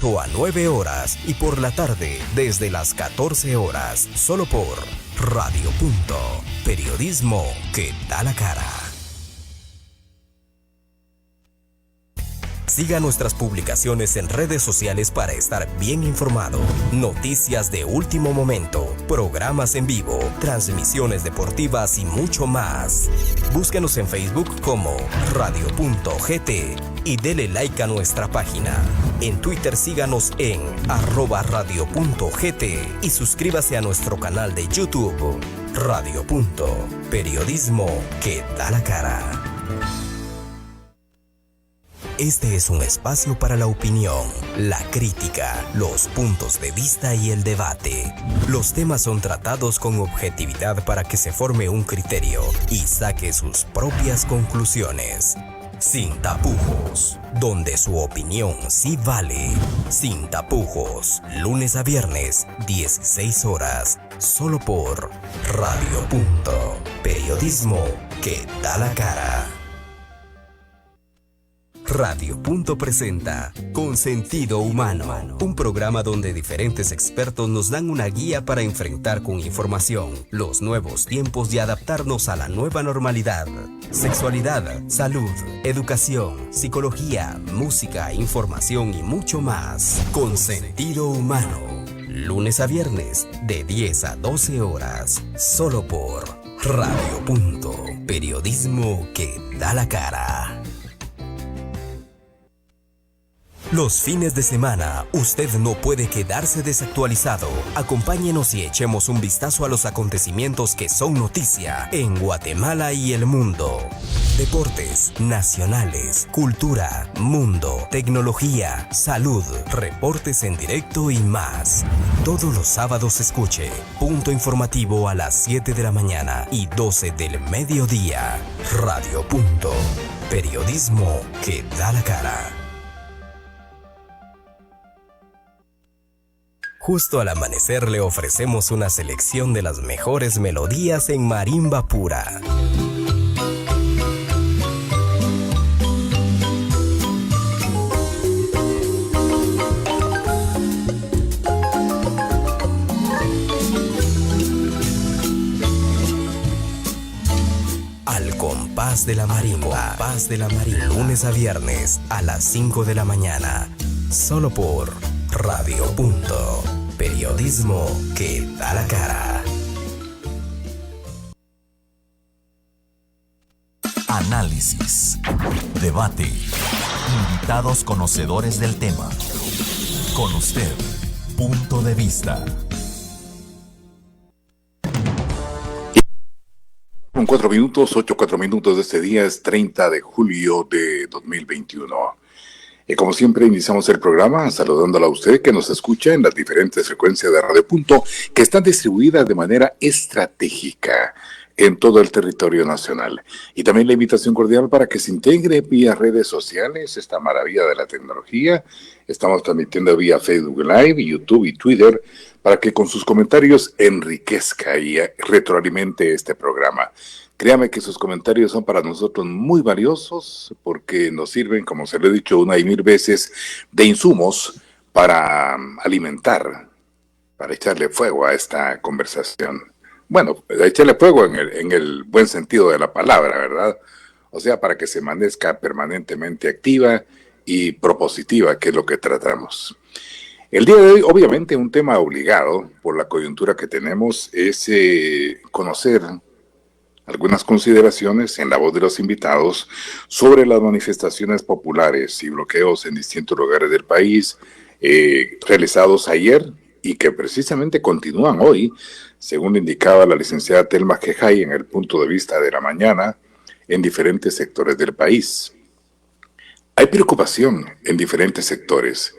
a 9 horas y por la tarde desde las 14 horas, solo por Radio Punto. Periodismo que da la cara. Siga nuestras publicaciones en redes sociales para estar bien informado. Noticias de último momento, programas en vivo, transmisiones deportivas y mucho más. Búsquenos en Facebook como Radio.gt y dele like a nuestra página. En Twitter síganos en @radio.gt y suscríbase a nuestro canal de YouTube. Radio Punto. Periodismo que da la cara. Este es un espacio para la opinión, la crítica, los puntos de vista y el debate. Los temas son tratados con objetividad para que se forme un criterio y saque sus propias conclusiones. Sin tapujos, donde su opinión sí vale. Sin tapujos, lunes a viernes, 16 horas, solo por Radio Punto. Periodismo que da la cara. Radio Punto presenta Con Sentido Humano, un programa donde diferentes expertos nos dan una guía para enfrentar con información los nuevos tiempos y adaptarnos a la nueva normalidad. Sexualidad, salud, educación, psicología, música, información y mucho más. Con Sentido Humano, lunes a viernes de 10 a 12 horas, solo por Radio Punto. Periodismo que da la cara. Los fines de semana, usted no puede quedarse desactualizado. Acompáñenos y echemos un vistazo a los acontecimientos que son noticia en Guatemala y el mundo. Deportes, nacionales, cultura, mundo, tecnología, salud, reportes en directo y más. Todos los sábados escuche Punto Informativo a las 7 de la mañana y 12 del mediodía. Radio Punto. Periodismo que da la cara. Justo al amanecer le ofrecemos una selección de las mejores melodías en marimba pura. Al compás de la marimba, lunes a viernes a las 5 de la mañana, solo por Radio Punto. Periodismo que da la cara. Análisis, debate, invitados conocedores del tema. Con usted, punto de vista. Con 4 minutos de este día es 30 de julio de 2021. Como siempre, iniciamos el programa saludándolo a usted que nos escucha en las diferentes frecuencias de Radio Punto que están distribuidas de manera estratégica en todo el territorio nacional. Y también la invitación cordial para que se integre vía redes sociales, esta maravilla de la tecnología. Estamos transmitiendo vía Facebook Live, YouTube y Twitter para que con sus comentarios enriquezca y retroalimente este programa. Créame que sus comentarios son para nosotros muy valiosos porque nos sirven, como se lo he dicho una y mil veces, de insumos para alimentar, para echarle fuego a esta conversación. Bueno, echarle fuego en el buen sentido de la palabra, ¿verdad? O sea, para que se amanezca permanentemente activa y propositiva, que es lo que tratamos. El día de hoy, obviamente, un tema obligado por la coyuntura que tenemos es conocer algunas consideraciones en la voz de los invitados sobre las manifestaciones populares y bloqueos en distintos lugares del país realizados ayer y que precisamente continúan hoy, según indicaba la licenciada Telma Quejay en el punto de vista de la mañana, en diferentes sectores del país. Hay preocupación en diferentes sectores,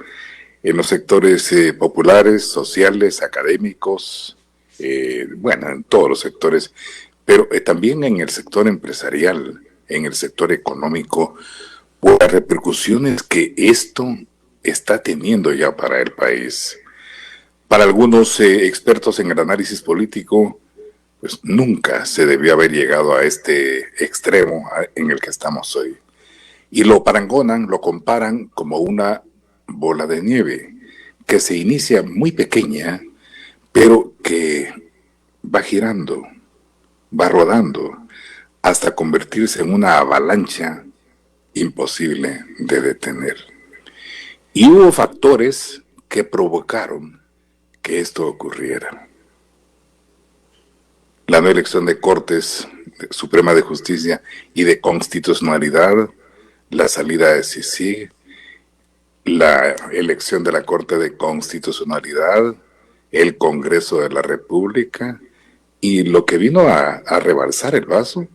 en los sectores populares, sociales, académicos, en todos los sectores, pero también en el sector empresarial, en el sector económico, por las repercusiones que esto está teniendo ya para el país. Para algunos expertos en el análisis político, pues nunca se debió haber llegado a este extremo en el que estamos hoy. Y lo parangonan, lo comparan como una bola de nieve. que se inicia muy pequeña, pero que va girando, va rodando, hasta convertirse en una avalancha imposible de detener. Y hubo factores que provocaron que esto ocurriera. La no elección de Cortes Suprema de Justicia y de Constitucionalidad, la salida de CICIG, la elección de la Corte de Constitucionalidad, el Congreso de la República, y lo que vino a rebalsar el vaso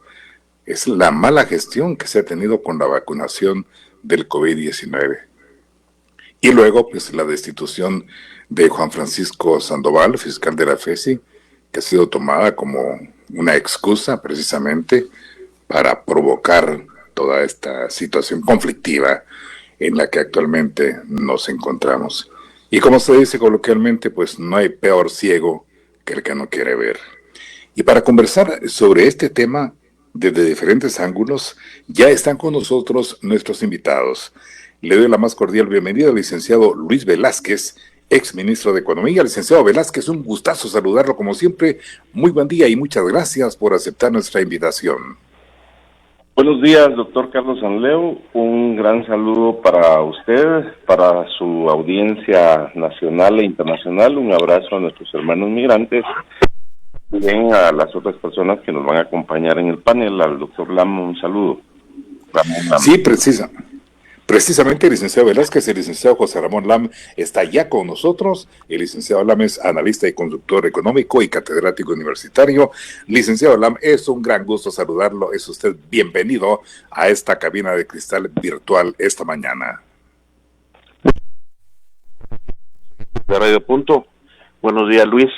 es la mala gestión que se ha tenido con la vacunación del COVID-19. Y luego, pues, la destitución de Juan Francisco Sandoval, fiscal de la FESI, que ha sido tomada como una excusa precisamente para provocar toda esta situación conflictiva en la que actualmente nos encontramos. Y como se dice coloquialmente, pues no hay peor ciego que el que no quiere ver. Y para conversar sobre este tema desde diferentes ángulos, ya están con nosotros nuestros invitados. Le doy la más cordial bienvenida al licenciado Luis Velázquez, ex ministro de Economía. Licenciado Velázquez, un gustazo saludarlo como siempre. Muy buen día y muchas gracias por aceptar nuestra invitación. Buenos días, doctor Carlos Sanleo. Un gran saludo para usted, para su audiencia nacional e internacional. Un abrazo a nuestros hermanos migrantes. Bien, a las otras personas que nos van a acompañar en el panel, al doctor Lam, un saludo. Ramón Lam. Sí, precisamente el licenciado Velázquez, el licenciado José Ramón Lam está ya con nosotros. El licenciado Lam es analista y consultor económico y catedrático universitario. Licenciado Lam, es un gran gusto saludarlo. Es usted bienvenido a esta cabina de cristal virtual esta mañana. De Radio Punto. Buenos días, Luis.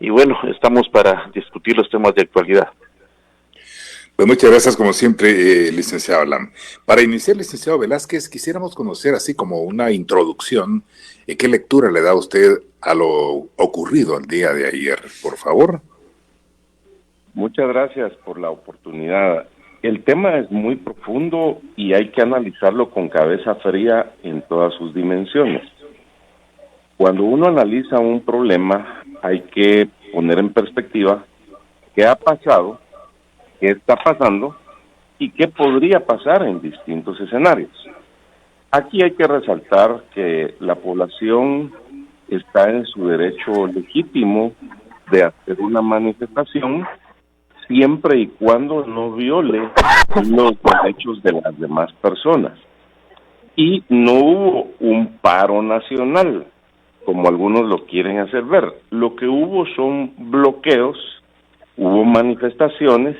Y bueno, estamos para discutir los temas de actualidad. Pues muchas gracias, como siempre, licenciado Lam. Para iniciar, licenciado Velázquez, quisiéramos conocer, así como una introducción, ¿qué lectura le da usted a lo ocurrido el día de ayer, por favor? Muchas gracias por la oportunidad. El tema es muy profundo y hay que analizarlo con cabeza fría en todas sus dimensiones. Cuando uno analiza un problema, hay que poner en perspectiva qué ha pasado, qué está pasando y qué podría pasar en distintos escenarios. Aquí hay que resaltar que la población está en su derecho legítimo de hacer una manifestación siempre y cuando no viole los derechos de las demás personas. Y no hubo un paro nacional, como algunos lo quieren hacer ver. Lo que hubo son bloqueos, hubo manifestaciones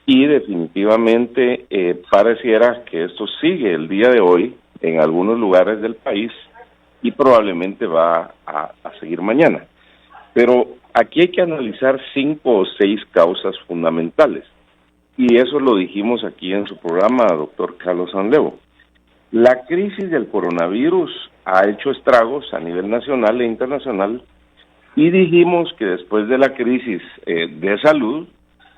y definitivamente pareciera que esto sigue el día de hoy en algunos lugares del país y probablemente va a seguir mañana. Pero aquí hay que analizar 5 o 6 causas fundamentales y eso lo dijimos aquí en su programa, doctor Carlos Sanleo. La crisis del coronavirus ha hecho estragos a nivel nacional e internacional y dijimos que después de la crisis de salud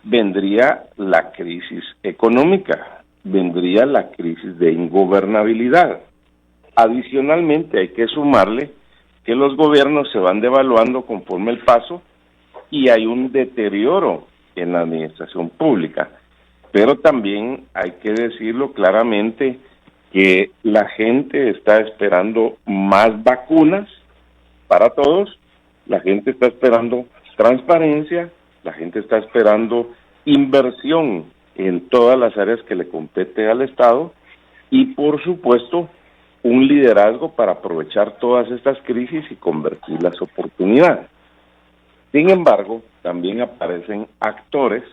vendría la crisis económica, vendría la crisis de ingobernabilidad. Adicionalmente hay que sumarle que los gobiernos se van devaluando conforme el paso y hay un deterioro en la administración pública. Pero también hay que decirlo claramente que la gente está esperando más vacunas para todos, la gente está esperando transparencia, la gente está esperando inversión en todas las áreas que le compete al Estado y, por supuesto, un liderazgo para aprovechar todas estas crisis y convertirlas en oportunidades. Sin embargo, también aparecen actores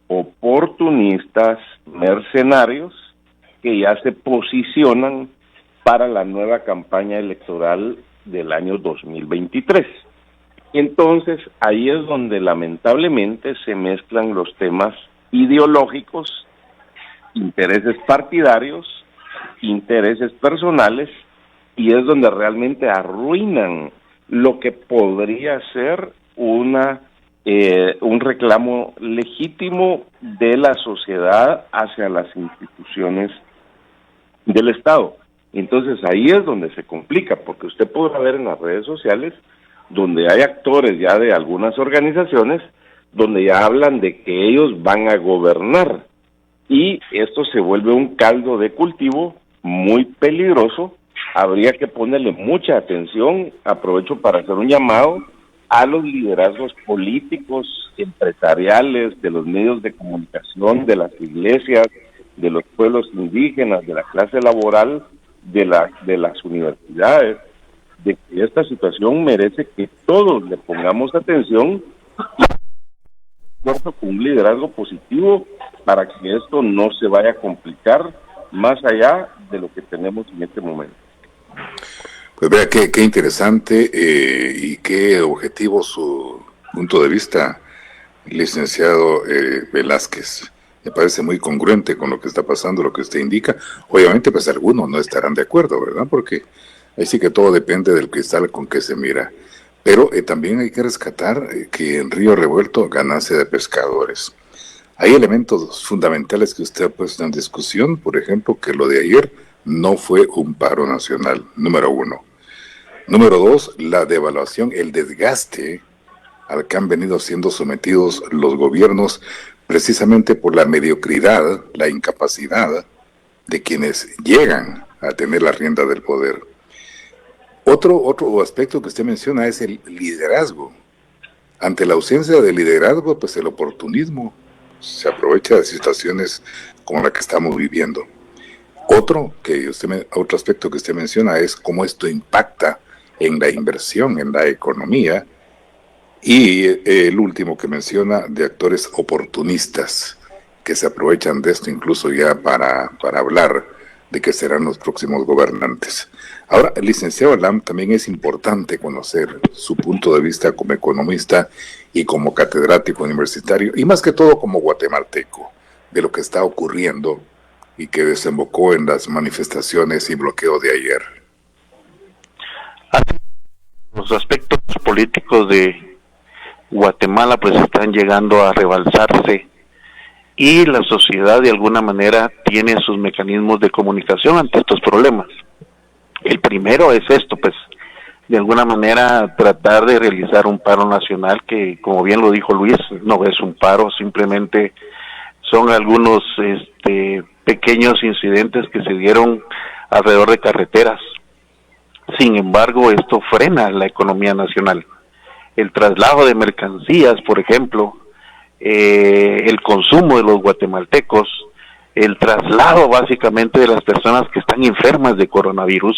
oportunistas, mercenarios, que ya se posicionan para la nueva campaña electoral del año 2023. Entonces, ahí es donde lamentablemente se mezclan los temas ideológicos, intereses partidarios, intereses personales, y es donde realmente arruinan lo que podría ser un reclamo legítimo de la sociedad hacia las instituciones del Estado. Entonces ahí es donde se complica, porque usted podrá ver en las redes sociales donde hay actores ya de algunas organizaciones donde ya hablan de que ellos van a gobernar, y esto se vuelve un caldo de cultivo muy peligroso. Habría que ponerle mucha atención. Aprovecho para hacer un llamado a los liderazgos políticos, empresariales, de los medios de comunicación, de las iglesias, de los pueblos indígenas, de la clase laboral, de las universidades, de que esta situación merece que todos le pongamos atención y con un liderazgo positivo para que esto no se vaya a complicar más allá de lo que tenemos en este momento. Pues vea qué interesante y qué objetivo su punto de vista, licenciado Velázquez. Me parece muy congruente con lo que está pasando, lo que usted indica. Obviamente, pues algunos no estarán de acuerdo, ¿verdad? Porque ahí sí que todo depende del cristal con que se mira. Pero también hay que rescatar que en Río Revuelto ganancia de pescadores. Hay elementos fundamentales que usted ha puesto en discusión, por ejemplo, que lo de ayer no fue un paro nacional, número uno. Número dos, la devaluación, el desgaste al que han venido siendo sometidos los gobiernos precisamente por la mediocridad, la incapacidad de quienes llegan a tener la rienda del poder. Otro aspecto que usted menciona es el liderazgo. Ante la ausencia de liderazgo, pues el oportunismo se aprovecha de situaciones como la que estamos viviendo. Otro aspecto que usted menciona es cómo esto impacta en la inversión, en la economía, y el último que menciona de actores oportunistas que se aprovechan de esto incluso ya para hablar de que serán los próximos gobernantes. Ahora, el licenciado Lam, también es importante conocer su punto de vista como economista y como catedrático universitario, y más que todo como guatemalteco, de lo que está ocurriendo y que desembocó en las manifestaciones y bloqueo de ayer. Los aspectos políticos de Guatemala pues están llegando a rebalsarse, y la sociedad de alguna manera tiene sus mecanismos de comunicación ante estos problemas. El primero es esto, pues de alguna manera tratar de realizar un paro nacional que, como bien lo dijo Luis, no es un paro, simplemente son algunos pequeños incidentes que se dieron alrededor de carreteras. Sin embargo, esto frena la economía nacional. El traslado de mercancías, por ejemplo, el consumo de los guatemaltecos, el traslado básicamente de las personas que están enfermas de coronavirus,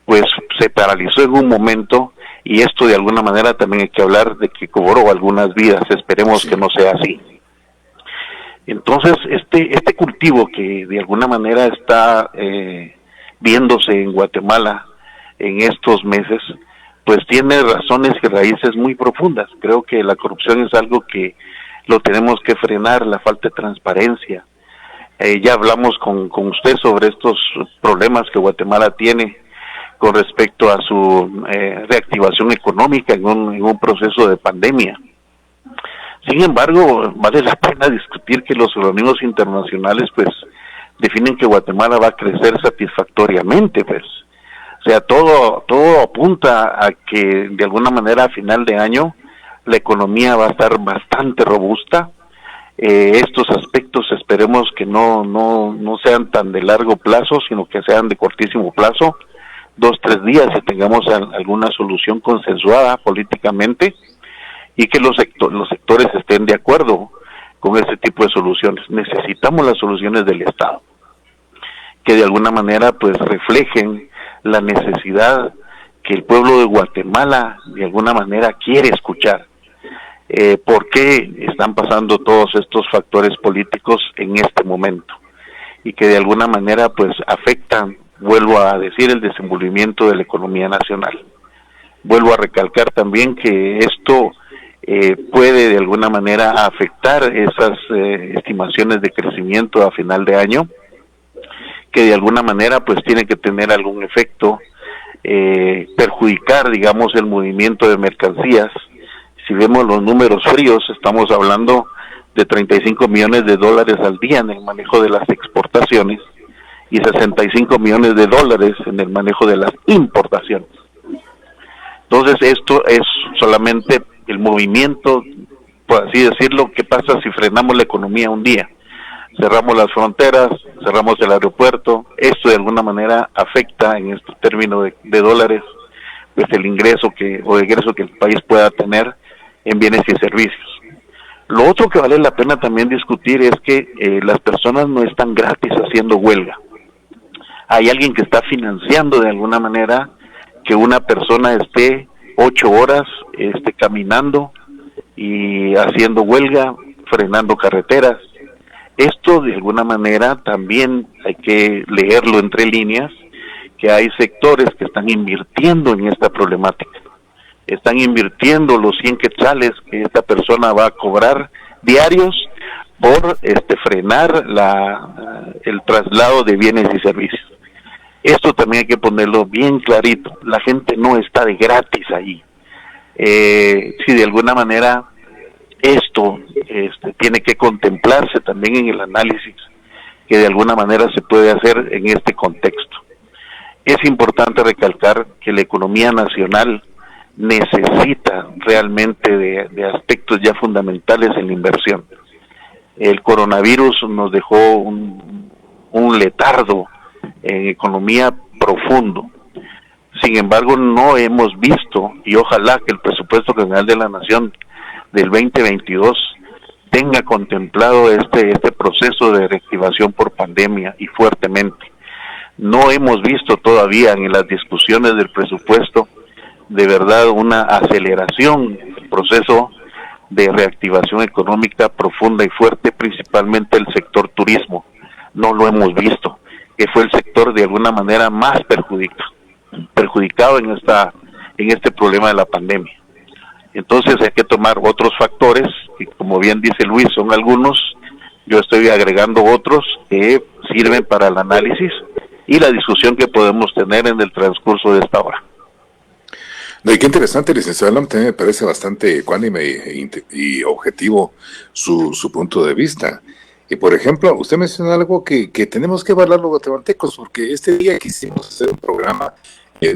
pues se paralizó en un momento, y esto de alguna manera también hay que hablar de que cobró algunas vidas. Esperemos que no sea así. Entonces, este cultivo que de alguna manera está viéndose en Guatemala en estos meses, pues tiene razones y raíces muy profundas. Creo que la corrupción es algo que lo tenemos que frenar, la falta de transparencia. Ya hablamos con usted sobre estos problemas que Guatemala tiene con respecto a su reactivación económica en un proceso de pandemia. Sin embargo, vale la pena discutir que los organismos internacionales pues definen que Guatemala va a crecer satisfactoriamente, pues. O sea, todo apunta a que de alguna manera a final de año la economía va a estar bastante robusta. Estos aspectos esperemos que no sean tan de largo plazo, sino que sean de cortísimo plazo, 2-3 días, y tengamos alguna solución consensuada políticamente, y que los sectores estén de acuerdo con este tipo de soluciones. Necesitamos las soluciones del Estado, que de alguna manera pues reflejen la necesidad que el pueblo de Guatemala de alguna manera quiere escuchar. ¿Por qué están pasando todos estos factores políticos en este momento? Y que de alguna manera pues afectan, vuelvo a decir, el desenvolvimiento de la economía nacional. Vuelvo a recalcar también que esto puede de alguna manera afectar esas estimaciones de crecimiento a final de año, que de alguna manera pues tiene que tener algún efecto, perjudicar, digamos, el movimiento de mercancías. Si vemos los números fríos, estamos hablando de $35 millones al día en el manejo de las exportaciones, y 65 millones de dólares en el manejo de las importaciones. Entonces esto es solamente el movimiento, por así decirlo. ¿Qué pasa si frenamos la economía un día? Cerramos las fronteras, cerramos el aeropuerto. Esto de alguna manera afecta en este término de dólares pues el ingreso que el país pueda tener en bienes y servicios. Lo otro que vale la pena también discutir es que las personas no están gratis haciendo huelga. Hay alguien que está financiando de alguna manera que una persona esté 8 horas caminando y haciendo huelga, frenando carreteras. Esto de alguna manera también hay que leerlo entre líneas, que hay sectores que están invirtiendo en esta problemática. Están invirtiendo los 100 quetzales que esta persona va a cobrar diarios por frenar el traslado de bienes y servicios. Esto también hay que ponerlo bien clarito. La gente no está de gratis ahí. Si de alguna manera esto tiene que contemplarse también en el análisis que de alguna manera se puede hacer en este contexto. Es importante recalcar que la economía nacional necesita realmente de aspectos ya fundamentales en la inversión. El coronavirus nos dejó un letargo en economía profundo. Sin embargo, no hemos visto, y ojalá que el presupuesto general de la Nación del 2022 tenga contemplado este proceso de reactivación por pandemia, y fuertemente. No hemos visto todavía en las discusiones del presupuesto de verdad una aceleración en el proceso de reactivación económica profunda y fuerte, principalmente el sector turismo. No lo hemos visto, que fue el sector de alguna manera más perjudicado en este problema de la pandemia. Entonces hay que tomar otros factores, que como bien dice Luis, son algunos. Yo estoy agregando otros que sirven para el análisis y la discusión que podemos tener en el transcurso de esta hora. No, y qué interesante, licenciado Alam, también me parece bastante ecuánime y objetivo su punto de vista. Y por ejemplo, usted menciona algo que tenemos que evaluar los guatemaltecos, porque este día quisimos hacer un programa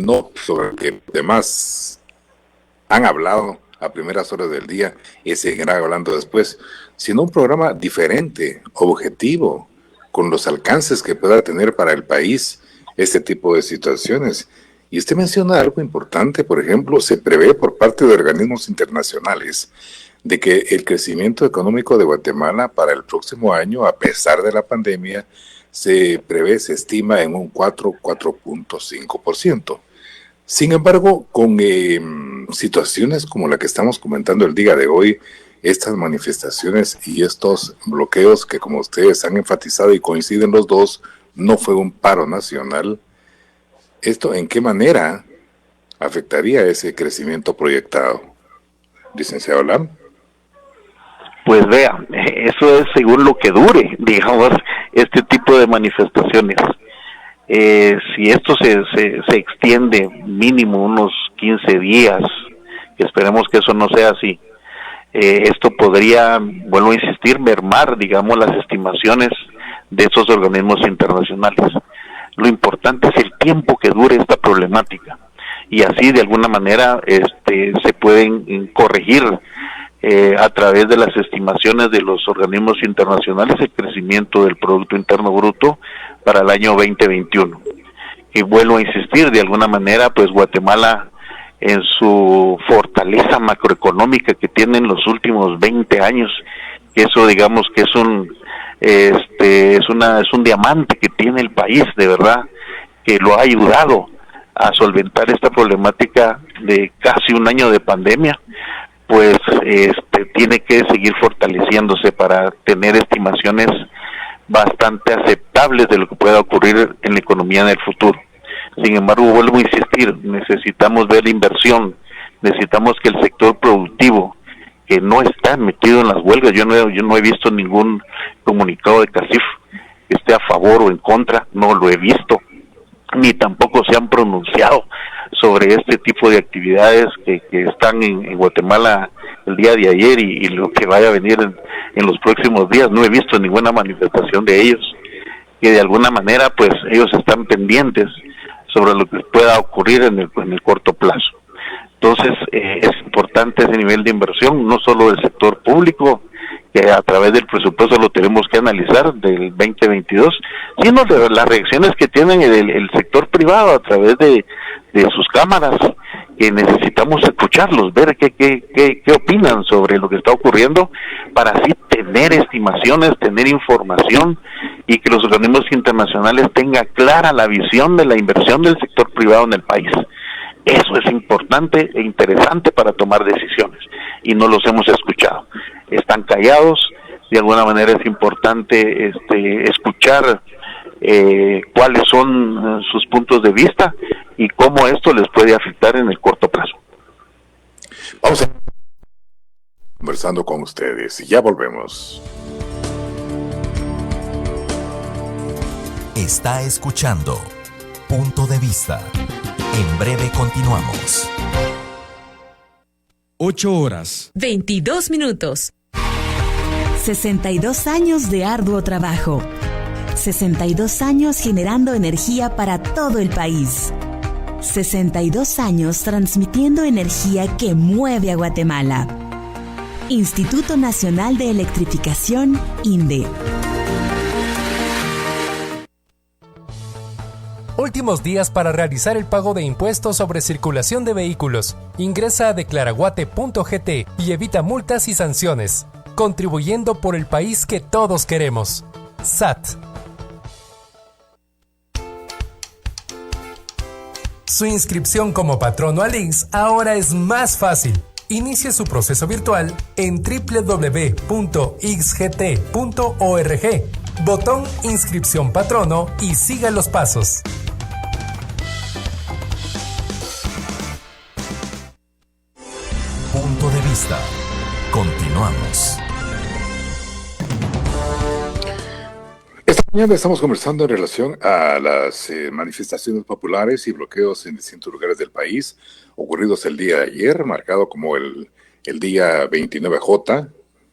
no sobre el que demás han hablado a primeras horas del día y seguirán hablando después, sino un programa diferente, objetivo, con los alcances que pueda tener para el país este tipo de situaciones. Y usted menciona algo importante, por ejemplo, se prevé por parte de organismos internacionales de que el crecimiento económico de Guatemala para el próximo año, a pesar de la pandemia, se estima en un 4.5%. Sin embargo, con situaciones como la que estamos comentando el día de hoy, estas manifestaciones y estos bloqueos que, como ustedes han enfatizado y coinciden los dos, no fue un paro nacional, ¿esto en qué manera afectaría ese crecimiento proyectado? Licenciado Lam. Pues vea, eso es según lo que dure, digamos, este tipo de manifestaciones. Si esto se extiende mínimo unos 15 días, que esperemos que eso no sea así, esto podría, vuelvo a insistir, mermar, digamos, las estimaciones de esos organismos internacionales. Lo importante es el tiempo que dure esta problemática, y así de alguna manera se pueden corregir a través de las estimaciones de los organismos internacionales el crecimiento del Producto Interno Bruto para el año 2021. Y vuelvo a insistir, de alguna manera, pues Guatemala, en su fortaleza macroeconómica que tiene en los últimos 20 años, que eso digamos que es un diamante que tiene el país, de verdad, que lo ha ayudado a solventar esta problemática de casi un año de pandemia, pues tiene que seguir fortaleciéndose para tener estimaciones bastante aceptables de lo que pueda ocurrir en la economía en el futuro. Sin embargo, vuelvo a insistir, necesitamos ver la inversión, necesitamos que el sector productivo, que no está metido en las huelgas, yo no he visto ningún comunicado de CACIF que esté a favor o en contra, no lo he visto, ni tampoco se han pronunciado sobre este tipo de actividades que están en Guatemala el día de ayer y lo que vaya a venir en los próximos días. No he visto ninguna manifestación de ellos. que de alguna manera pues ellos están pendientes sobre lo que pueda ocurrir en el corto plazo. Entonces es importante ese nivel de inversión, no solo del sector público, que a través del presupuesto lo tenemos que analizar del 2022, sino de las reacciones que tienen el sector privado a través de sus cámaras, que necesitamos escucharlos, ver qué opinan sobre lo que está ocurriendo, para así tener estimaciones, tener información, y que los organismos internacionales tengan clara la visión de la inversión del sector privado en el país. Eso es importante e interesante para tomar decisiones, y no los hemos escuchado. Están callados. De alguna manera es importante escuchar cuáles son sus puntos de vista y cómo esto les puede afectar en el corto plazo. Vamos a conversando con ustedes y ya volvemos. Está escuchando Punto de Vista. En breve continuamos. 8:22. 62 años de arduo trabajo. 62 años generando energía para todo el país. 62 años transmitiendo energía que mueve a Guatemala. Instituto Nacional de Electrificación, INDE. Últimos días para realizar el pago de impuestos sobre circulación de vehículos. Ingresa a declaraguate.gt y evita multas y sanciones, contribuyendo por el país que todos queremos. SAT. Su inscripción como patrono al INSS ahora es más fácil. Inicie su proceso virtual en www.ixgt.org. Botón Inscripción Patrono y siga los pasos. Punto de Vista. Continuamos. Esta mañana estamos conversando en relación a las manifestaciones populares y bloqueos en distintos lugares del país ocurridos el día de ayer, marcado como el día 29J,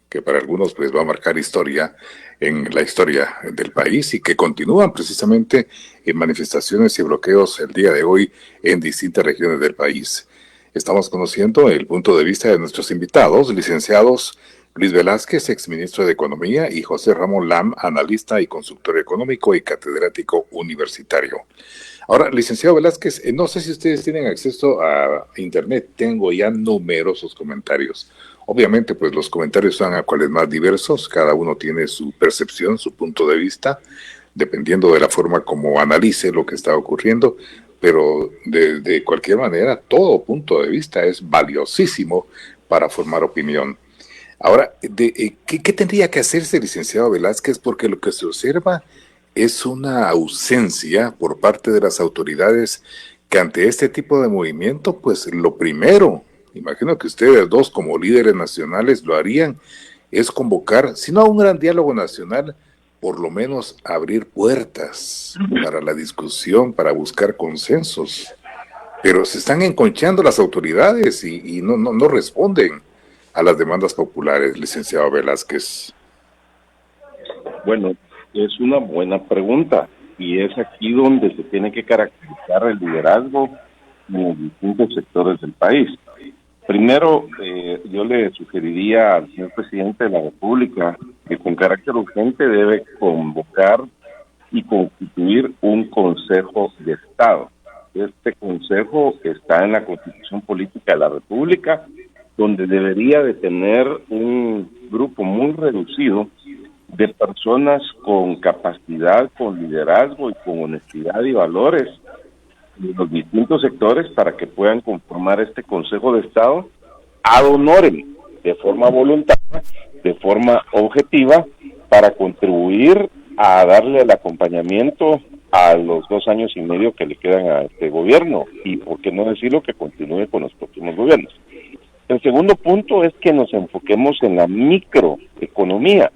que para algunos pues va a marcar historia en la historia del país, y que continúan precisamente en manifestaciones y bloqueos el día de hoy en distintas regiones del país. Estamos conociendo el punto de vista de nuestros invitados, licenciados Luis Velázquez, exministro de Economía, y José Ramón Lam, analista y consultor económico y catedrático universitario. Ahora, licenciado Velázquez, no sé si ustedes tienen acceso a Internet. Tengo ya numerosos comentarios. Obviamente, pues los comentarios son a cuales más diversos. Cada uno tiene su percepción, su punto de vista, dependiendo de la forma como analice lo que está ocurriendo. Pero de cualquier manera, todo punto de vista es valiosísimo para formar opinión. Ahora, ¿qué tendría que hacerse, licenciado Velázquez? Porque lo que se observa es una ausencia por parte de las autoridades que ante este tipo de movimiento, pues lo primero, imagino que ustedes dos como líderes nacionales lo harían, es convocar, si no a un gran diálogo nacional, por lo menos abrir puertas para la discusión, para buscar consensos. Pero se están enconchando las autoridades y no responden a las demandas populares, licenciado Velázquez. Bueno, es una buena pregunta y es aquí donde se tiene que caracterizar el liderazgo en los distintos sectores del país. Primero, yo le sugeriría al señor presidente de la República que con carácter urgente debe convocar y constituir un Consejo de Estado. Este Consejo está en la Constitución Política de la República, donde debería de tener un grupo muy reducido de personas con capacidad, con liderazgo y con honestidad y valores de los distintos sectores para que puedan conformar este Consejo de Estado ad honorem, de forma voluntaria, de forma objetiva, para contribuir a darle el acompañamiento a los 2 años y medio que le quedan a este gobierno, y por qué no decirlo, que continúe con los próximos gobiernos. El segundo punto es que nos enfoquemos en la microeconomía,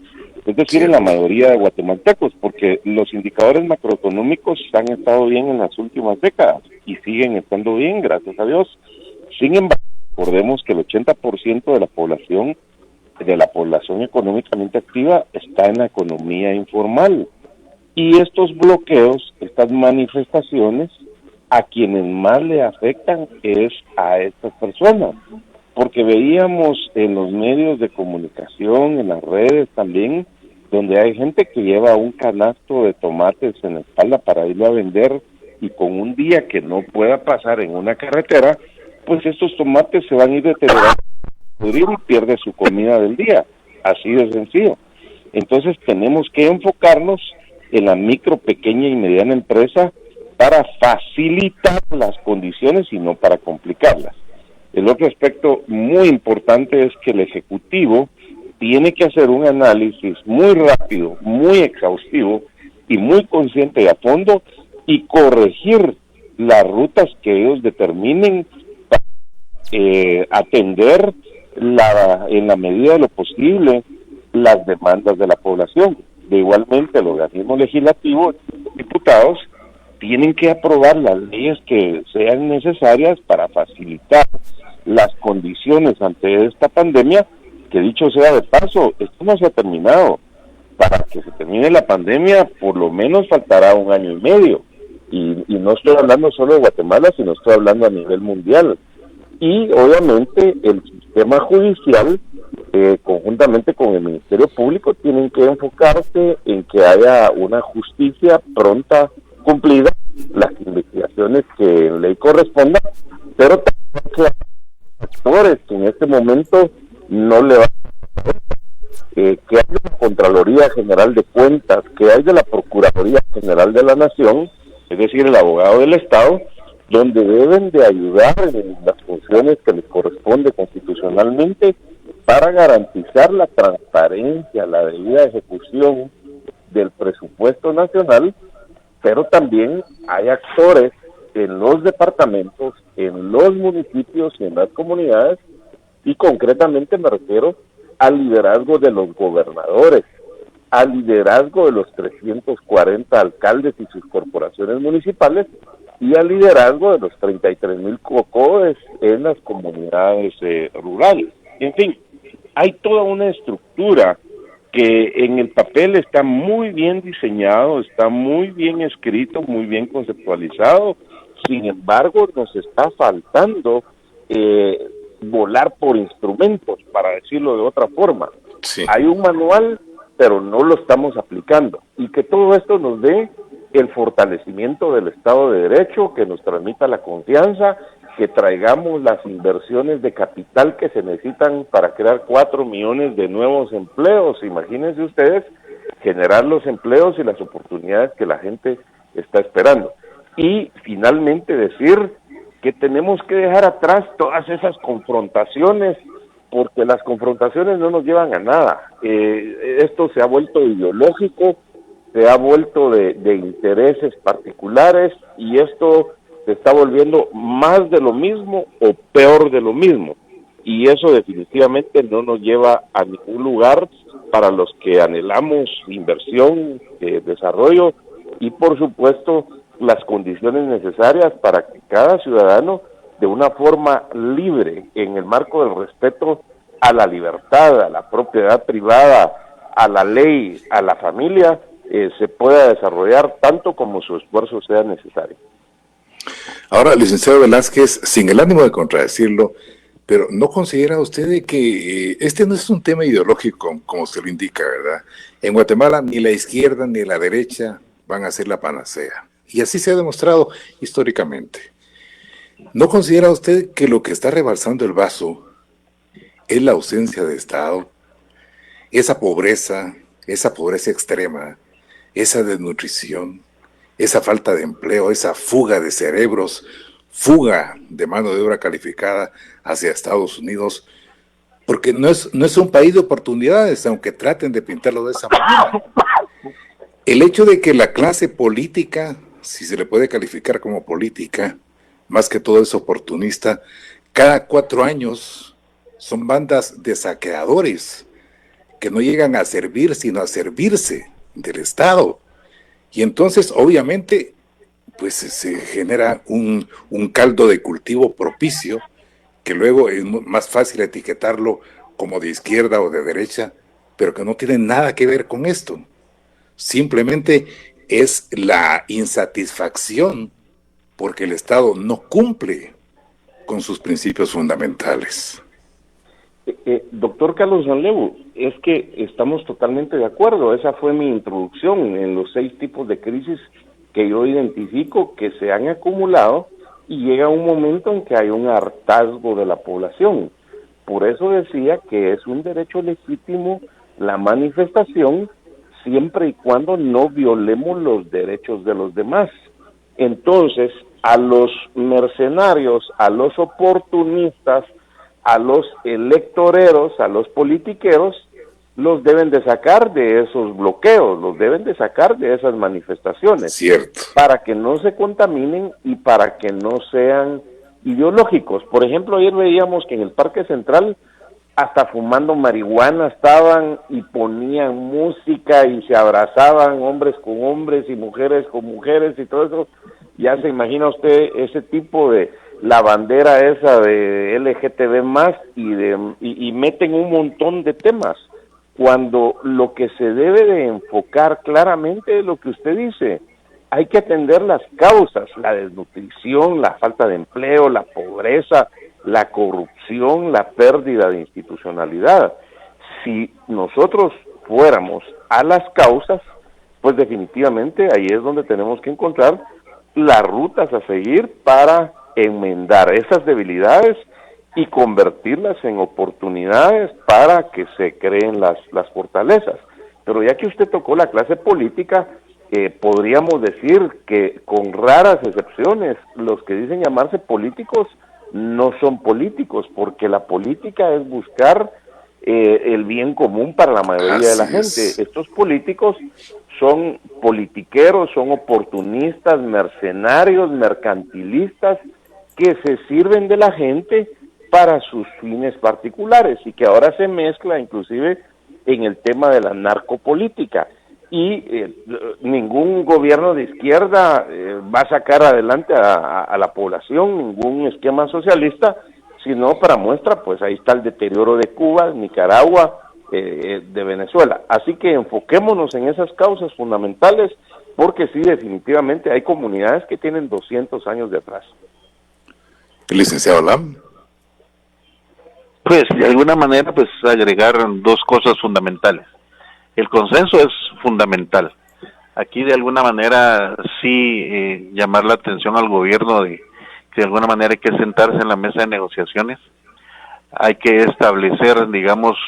es decir, en la mayoría de guatemaltecos, porque los indicadores macroeconómicos han estado bien en las últimas décadas y siguen estando bien, gracias a Dios. Sin embargo, recordemos que el 80% de la población económicamente activa está en la economía informal. Y estos bloqueos, estas manifestaciones, a quienes más le afectan es a estas personas, porque veíamos en los medios de comunicación, en las redes también, donde hay gente que lleva un canasto de tomates en la espalda para irlo a vender, y con un día que no pueda pasar en una carretera, pues estos tomates se van a ir deteriorando y pierde su comida del día, así de sencillo. Entonces tenemos que enfocarnos en la micro, pequeña y mediana empresa para facilitar las condiciones y no para complicarlas. El otro aspecto muy importante es que el Ejecutivo tiene que hacer un análisis muy rápido, muy exhaustivo y muy consciente y a fondo, y corregir las rutas que ellos determinen para atender en la medida de lo posible las demandas de la población. De igualmente, el organismo legislativo, diputados, tienen que aprobar las leyes que sean necesarias para facilitar las condiciones ante esta pandemia, que dicho sea de paso, esto no se ha terminado. Para que se termine la pandemia, por lo menos faltará 1 año y medio. Y no estoy hablando solo de Guatemala, sino estoy hablando a nivel mundial. Y obviamente el sistema judicial, conjuntamente con el Ministerio Público, tienen que enfocarse en que haya una justicia pronta, cumplida, las investigaciones que en ley correspondan, pero también que hay actores que en este momento no le van que hay de la Contraloría General de Cuentas, que hay de la Procuraduría General de la Nación, es decir, el abogado del Estado, donde deben de ayudar en las funciones que les corresponde constitucionalmente para garantizar la transparencia, la debida ejecución del presupuesto nacional, pero también hay actores en los departamentos, en los municipios y en las comunidades, y concretamente me refiero al liderazgo de los gobernadores, al liderazgo de los 340 alcaldes y sus corporaciones municipales, y al liderazgo de los 33,000 COCODES en las comunidades rurales. En fin, hay toda una estructura que en el papel está muy bien diseñado, está muy bien escrito, muy bien conceptualizado. Sin embargo, nos está faltando volar por instrumentos, para decirlo de otra forma. Sí. Hay un manual, pero no lo estamos aplicando. Y que todo esto nos dé el fortalecimiento del Estado de Derecho, que nos transmita la confianza, que traigamos las inversiones de capital que se necesitan para crear 4 millones de nuevos empleos. Imagínense ustedes, generar los empleos y las oportunidades que la gente está esperando. Y finalmente decir que tenemos que dejar atrás todas esas confrontaciones, porque las confrontaciones no nos llevan a nada. Esto se ha vuelto ideológico, se ha vuelto de intereses particulares, y esto se está volviendo más de lo mismo o peor de lo mismo, y eso definitivamente no nos lleva a ningún lugar para los que anhelamos inversión, desarrollo y por supuesto las condiciones necesarias para que cada ciudadano, de una forma libre, en el marco del respeto a la libertad, a la propiedad privada, a la ley, a la familia, se pueda desarrollar tanto como su esfuerzo sea necesario. Ahora, licenciado Velázquez, sin el ánimo de contradecirlo, pero ¿no considera usted de que este no es un tema ideológico, como usted lo indica, verdad? En Guatemala ni la izquierda ni la derecha van a ser la panacea. Y así se ha demostrado históricamente. ¿No considera usted que lo que está rebalsando el vaso es la ausencia de Estado? Esa pobreza extrema, esa desnutrición, esa falta de empleo, esa fuga de cerebros, fuga de mano de obra calificada hacia Estados Unidos, porque no es un país de oportunidades, aunque traten de pintarlo de esa manera. El hecho de que la clase política, si se le puede calificar como política, más que todo es oportunista, cada 4 años son bandas de saqueadores que no llegan a servir, sino a servirse del Estado. Y entonces, obviamente, pues se genera un caldo de cultivo propicio, que luego es más fácil etiquetarlo como de izquierda o de derecha, pero que no tiene nada que ver con esto. Simplemente es la insatisfacción porque el Estado no cumple con sus principios fundamentales. Doctor Carlos Sanleu, es que estamos totalmente de acuerdo. Esa fue mi introducción en los 6 tipos de crisis que yo identifico que se han acumulado y llega un momento en que hay un hartazgo de la población. Por eso decía que es un derecho legítimo la manifestación siempre y cuando no violemos los derechos de los demás. Entonces, a los mercenarios, a los oportunistas, a los electoreros, a los politiqueros, los deben de sacar de esos bloqueos, los deben de sacar de esas manifestaciones. Cierto. Para que no se contaminen y para que no sean ideológicos. Por ejemplo, ayer veíamos que en el Parque Central hasta fumando marihuana estaban y ponían música y se abrazaban hombres con hombres y mujeres con mujeres y todo eso. Ya se imagina usted ese tipo de la bandera esa de LGTB más y meten un montón de temas, cuando lo que se debe de enfocar claramente es lo que usted dice. Hay que atender las causas, la desnutrición, la falta de empleo, la pobreza, la corrupción, la pérdida de institucionalidad. Si nosotros fuéramos a las causas, pues definitivamente ahí es donde tenemos que encontrar las rutas a seguir para enmendar esas debilidades y convertirlas en oportunidades para que se creen las fortalezas. Pero ya que usted tocó la clase política, podríamos decir que con raras excepciones, los que dicen llamarse políticos no son políticos, porque la política es buscar el bien común para la mayoría de la gente. Estos políticos son politiqueros, son oportunistas, mercenarios, mercantilistas, que se sirven de la gente para sus fines particulares y que ahora se mezcla inclusive en el tema de la narcopolítica. Y ningún gobierno de izquierda va a sacar adelante a la población, ningún esquema socialista, sino para muestra, pues ahí está el deterioro de Cuba, Nicaragua, de Venezuela. Así que enfoquémonos en esas causas fundamentales, porque sí, definitivamente hay comunidades que tienen 200 años de atrás. Licenciado Lam. Pues de alguna manera pues agregar 2 cosas fundamentales. El consenso es fundamental. Aquí de alguna manera sí llamar la atención al gobierno de que de alguna manera hay que sentarse en la mesa de negociaciones. Hay que establecer, digamos,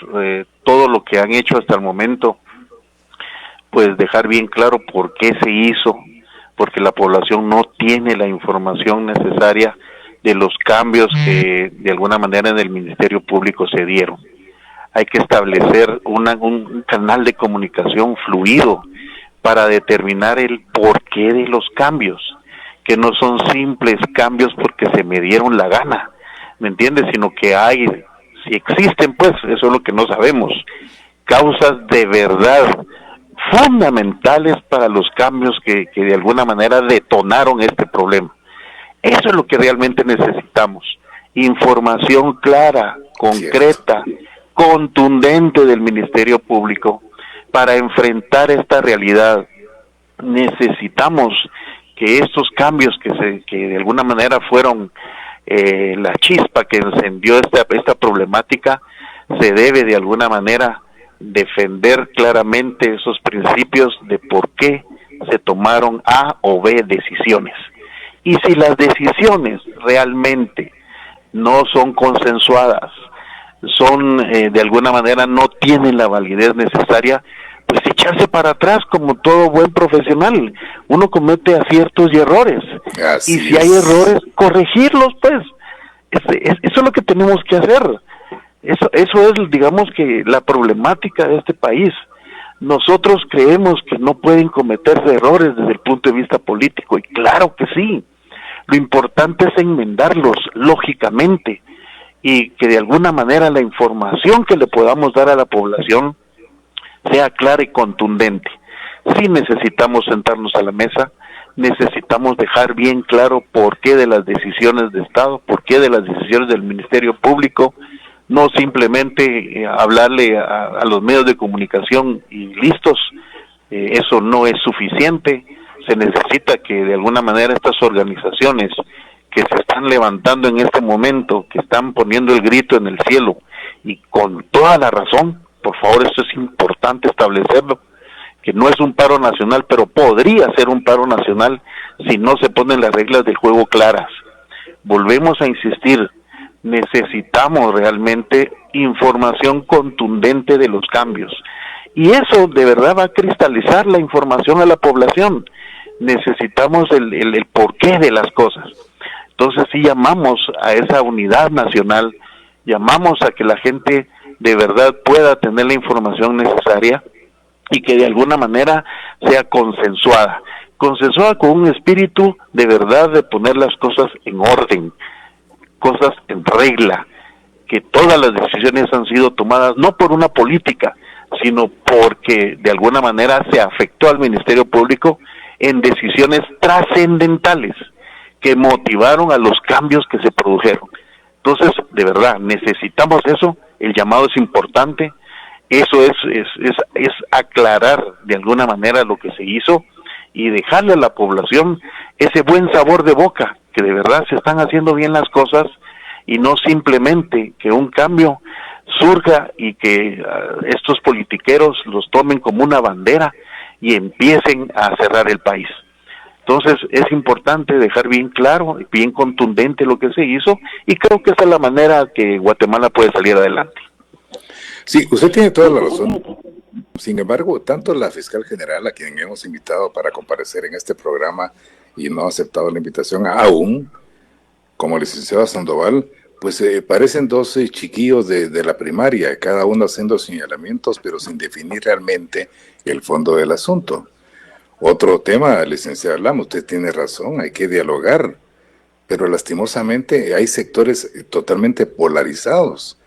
todo lo que han hecho hasta el momento, pues dejar bien claro por qué se hizo, porque la población no tiene la información necesaria de los cambios que de alguna manera en el Ministerio Público se dieron. Hay que establecer un canal de comunicación fluido para determinar el porqué de los cambios, que no son simples cambios porque se me dieron la gana, ¿me entiendes? Sino que hay, si existen, pues, eso es lo que no sabemos, causas de verdad fundamentales para los cambios que de alguna manera detonaron este problema. Eso es lo que realmente necesitamos, información clara, concreta, contundente del Ministerio Público para enfrentar esta realidad. Necesitamos que estos cambios que de alguna manera fueron la chispa que encendió esta problemática, se debe de alguna manera defender claramente esos principios de por qué se tomaron A o B decisiones. Y si las decisiones realmente no son consensuadas, son de alguna manera no tienen la validez necesaria, pues echarse para atrás como todo buen profesional. Uno comete aciertos y errores. Así y si hay errores, corregirlos, pues. Eso es lo que tenemos que hacer. Eso es, digamos, que la problemática de este país. Nosotros creemos que no pueden cometerse errores desde el punto de vista político, y claro que sí. Lo importante es enmendarlos lógicamente y que de alguna manera la información que le podamos dar a la población sea clara y contundente. Sí necesitamos sentarnos a la mesa, necesitamos dejar bien claro por qué de las decisiones de Estado, por qué de las decisiones del Ministerio Público, no simplemente hablarle a los medios de comunicación y listos, Eso no es suficiente. Se necesita que de alguna manera estas organizaciones que se están levantando en este momento, que están poniendo el grito en el cielo, y con toda la razón, por favor, esto es importante establecerlo, que no es un paro nacional, pero podría ser un paro nacional si no se ponen las reglas del juego claras. Volvemos a insistir, necesitamos realmente información contundente de los cambios, y eso de verdad va a cristalizar la información a la población. Necesitamos el porqué de las cosas. Entonces sí llamamos a esa unidad nacional, llamamos a que la gente de verdad pueda tener la información necesaria y que de alguna manera sea consensuada con un espíritu de verdad de poner las cosas en orden, cosas en regla, que todas las decisiones han sido tomadas no por una política, sino porque de alguna manera se afectó al Ministerio Público en decisiones trascendentales que motivaron a los cambios que se produjeron. Entonces, de verdad, necesitamos eso, el llamado es importante, eso es aclarar de alguna manera lo que se hizo y dejarle a la población ese buen sabor de boca, que de verdad se están haciendo bien las cosas y no simplemente que un cambio surja y que estos politiqueros los tomen como una bandera y empiecen a cerrar el país. Entonces es importante dejar bien claro y bien contundente lo que se hizo, y creo que esa es la manera que Guatemala puede salir adelante. Sí, usted tiene toda la razón. Sin embargo, tanto la fiscal general, a quien hemos invitado para comparecer en este programa y no ha aceptado la invitación aún, como el licenciado Sandoval, pues parecen dos chiquillos de la primaria, cada uno haciendo señalamientos, pero sin definir realmente el fondo del asunto. Otro tema, licenciado Lam, usted tiene razón, hay que dialogar, pero lastimosamente hay sectores totalmente polarizados.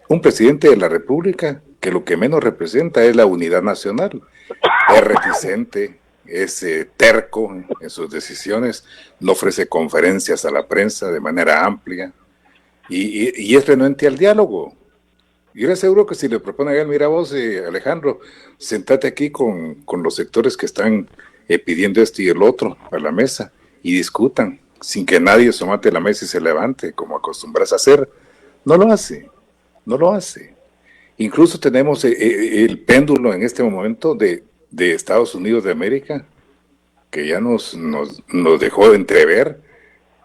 Un presidente de la República que lo que menos representa es la unidad nacional, es reticente, es terco en sus decisiones, no ofrece conferencias a la prensa de manera amplia y es renuente al diálogo. Yo le aseguro que si le propone a él, mira vos, Alejandro, sentate aquí con los sectores que están pidiendo esto y el otro a la mesa y discutan, sin que nadie se mate la mesa y se levante, como acostumbras a hacer. No lo hace. Incluso tenemos el péndulo en este momento de Estados Unidos de América, que ya nos dejó de entrever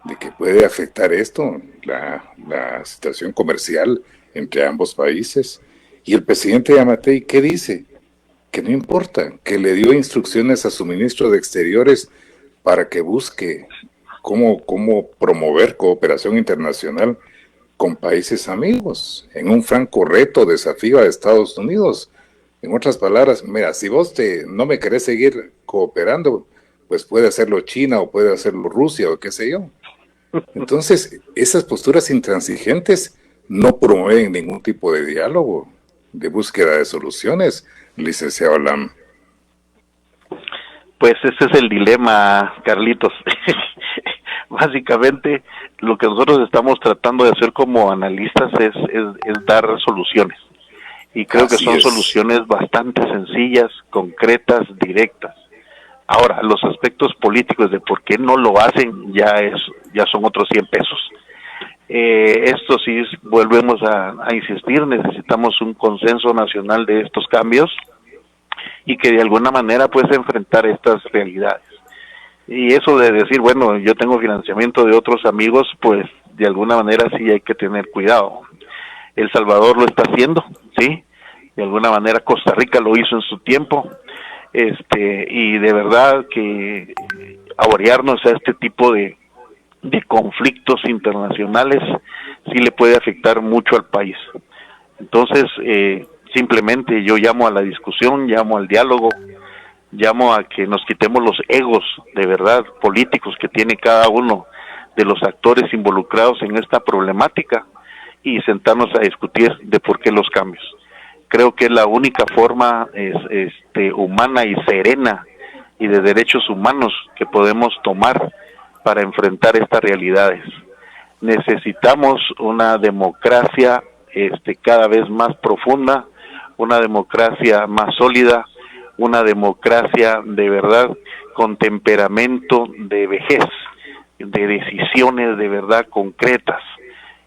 de que puede afectar esto, la situación comercial entre ambos países. Y el presidente Yamatei, ¿qué dice? Que no importa, que le dio instrucciones a su ministro de Exteriores para que busque cómo promover cooperación internacional con países amigos, en un franco reto, desafío a Estados Unidos. En otras palabras, mira, si vos no me querés seguir cooperando, pues puede hacerlo China o puede hacerlo Rusia o qué sé yo. Entonces, esas posturas intransigentes no promueven ningún tipo de diálogo, de búsqueda de soluciones, licenciado Lam. Pues ese es el dilema, Carlitos. Básicamente, lo que nosotros estamos tratando de hacer como analistas es dar soluciones. Y creo que son soluciones bastante sencillas, concretas, directas. Ahora, los aspectos políticos de por qué no lo hacen ya son otros 100 pesos. Esto sí, volvemos a insistir, necesitamos un consenso nacional de estos cambios y que de alguna manera pues enfrentar estas realidades. Y eso de decir, bueno, yo tengo financiamiento de otros amigos, pues de alguna manera sí hay que tener cuidado. El Salvador lo está haciendo, ¿sí? De alguna manera Costa Rica lo hizo en su tiempo, y de verdad que aborearnos a este tipo de conflictos internacionales sí le puede afectar mucho al país. Entonces, simplemente yo llamo a la discusión, llamo al diálogo, llamo a que nos quitemos los egos de verdad políticos que tiene cada uno de los actores involucrados en esta problemática y sentarnos a discutir de por qué los cambios. Creo que la única forma humana y serena y de derechos humanos que podemos tomar para enfrentar estas realidades. Necesitamos una democracia cada vez más profunda, una democracia más sólida, una democracia de verdad con temperamento de vejez, de decisiones de verdad concretas,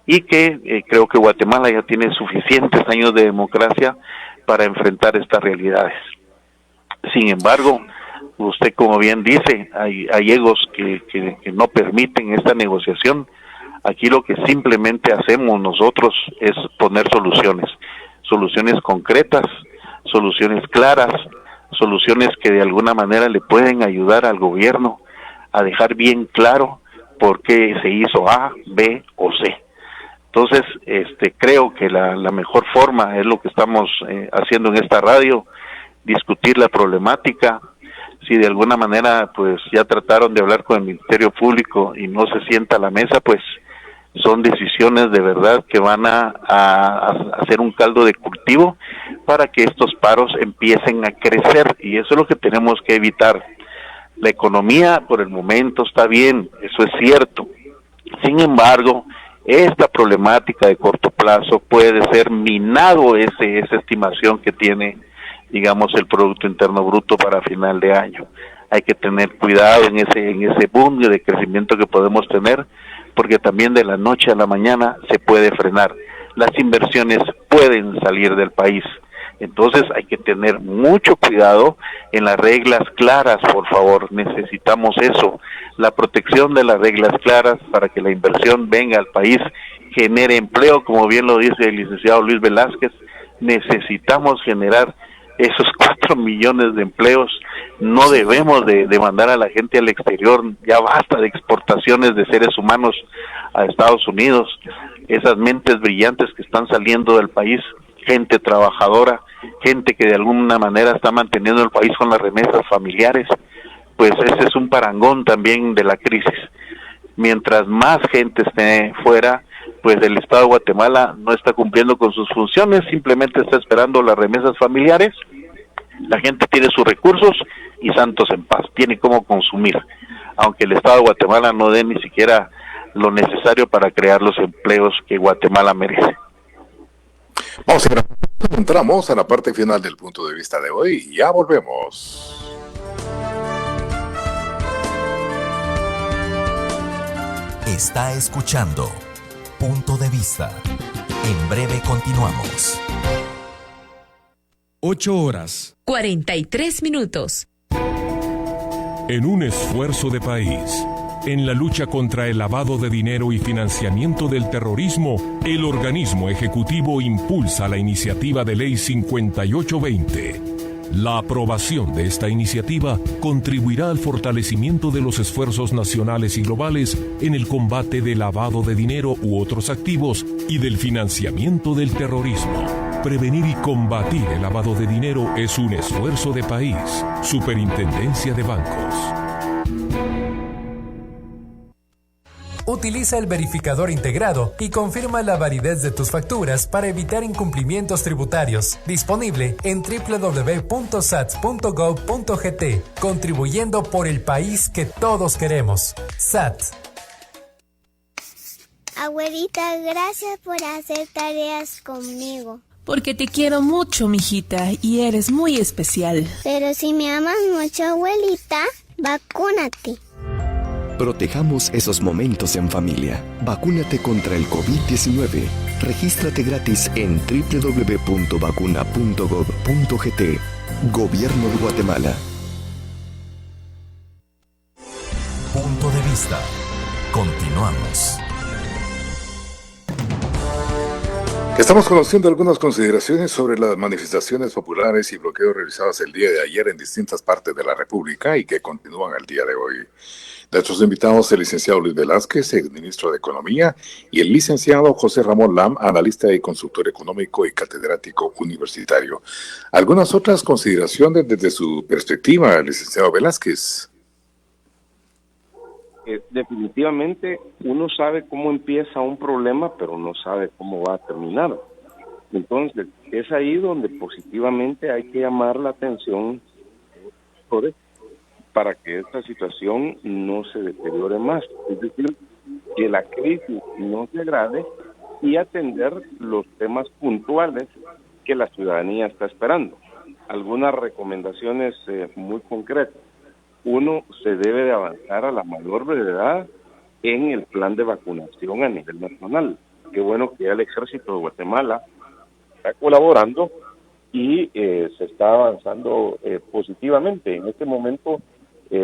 y que creo que Guatemala ya tiene suficientes años de democracia para enfrentar estas realidades. Sin embargo, usted como bien dice, hay egos que no permiten esta negociación. Aquí lo que simplemente hacemos nosotros es poner soluciones concretas, soluciones claras, soluciones que de alguna manera le pueden ayudar al gobierno a dejar bien claro por qué se hizo A, B o C. Entonces, creo que la mejor forma es lo que estamos haciendo en esta radio, discutir la problemática. Si de alguna manera pues ya trataron de hablar con el Ministerio Público y no se sienta a la mesa, pues son decisiones de verdad que van a hacer un caldo de cultivo para que estos paros empiecen a crecer, y eso es lo que tenemos que evitar. La economía por el momento está bien, eso es cierto. Sin embargo, esta problemática de corto plazo puede ser minado esa estimación que tiene, digamos, el Producto Interno Bruto para final de año. Hay que tener cuidado en ese boom de crecimiento que podemos tener, porque también de la noche a la mañana se puede frenar. Las inversiones pueden salir del país. Entonces hay que tener mucho cuidado en las reglas claras, por favor, necesitamos eso, la protección de las reglas claras para que la inversión venga al país, genere empleo, como bien lo dice el licenciado Luis Velázquez. Necesitamos generar esos 4 millones de empleos, no debemos de mandar a la gente al exterior, ya basta de exportaciones de seres humanos a Estados Unidos, esas mentes brillantes que están saliendo del país, gente trabajadora, gente que de alguna manera está manteniendo el país con las remesas familiares, pues ese es un parangón también de la crisis. Mientras más gente esté fuera, pues el Estado de Guatemala no está cumpliendo con sus funciones, simplemente está esperando las remesas familiares, la gente tiene sus recursos y santos en paz, tiene cómo consumir, aunque el Estado de Guatemala no dé ni siquiera lo necesario para crear los empleos que Guatemala merece. Entramos a la parte final del punto de vista de hoy y ya volvemos. Está escuchando Punto de Vista. En breve continuamos. 8:43. En un esfuerzo de país, en la lucha contra el lavado de dinero y financiamiento del terrorismo, el organismo ejecutivo impulsa la iniciativa de ley 5820. La aprobación de esta iniciativa contribuirá al fortalecimiento de los esfuerzos nacionales y globales en el combate del lavado de dinero u otros activos y del financiamiento del terrorismo. Prevenir y combatir el lavado de dinero es un esfuerzo de país. Superintendencia de Bancos. Utiliza el verificador integrado y confirma la validez de tus facturas para evitar incumplimientos tributarios. Disponible en www.sats.gov.gt, contribuyendo por el país que todos queremos. SAT. Abuelita, gracias por hacer tareas conmigo. Porque te quiero mucho, mijita, y eres muy especial. Pero si me amas mucho, abuelita, vacúnate. Protejamos esos momentos en familia. Vacúnate contra el COVID-19. Regístrate gratis en www.vacuna.gov.gt. Gobierno de Guatemala. Punto de Vista. Continuamos. Estamos conociendo algunas consideraciones sobre las manifestaciones populares y bloqueos realizados el día de ayer en distintas partes de la República y que continúan al día de hoy. Nuestros invitados, el licenciado Luis Velázquez, exministro de Economía, y el licenciado José Ramón Lam, analista y consultor económico y catedrático universitario. ¿Algunas otras consideraciones desde su perspectiva, licenciado Velázquez? Definitivamente uno sabe cómo empieza un problema, pero no sabe cómo va a terminar. Entonces, es ahí donde positivamente hay que llamar la atención para que esta situación no se deteriore más. Es decir, que la crisis no se agrave y atender los temas puntuales que la ciudadanía está esperando. algunas recomendaciones muy concretas. Uno, se debe de avanzar a la mayor brevedad en el plan de vacunación a nivel nacional. Qué bueno que ya el Ejército de Guatemala está colaborando y se está avanzando positivamente. En este momento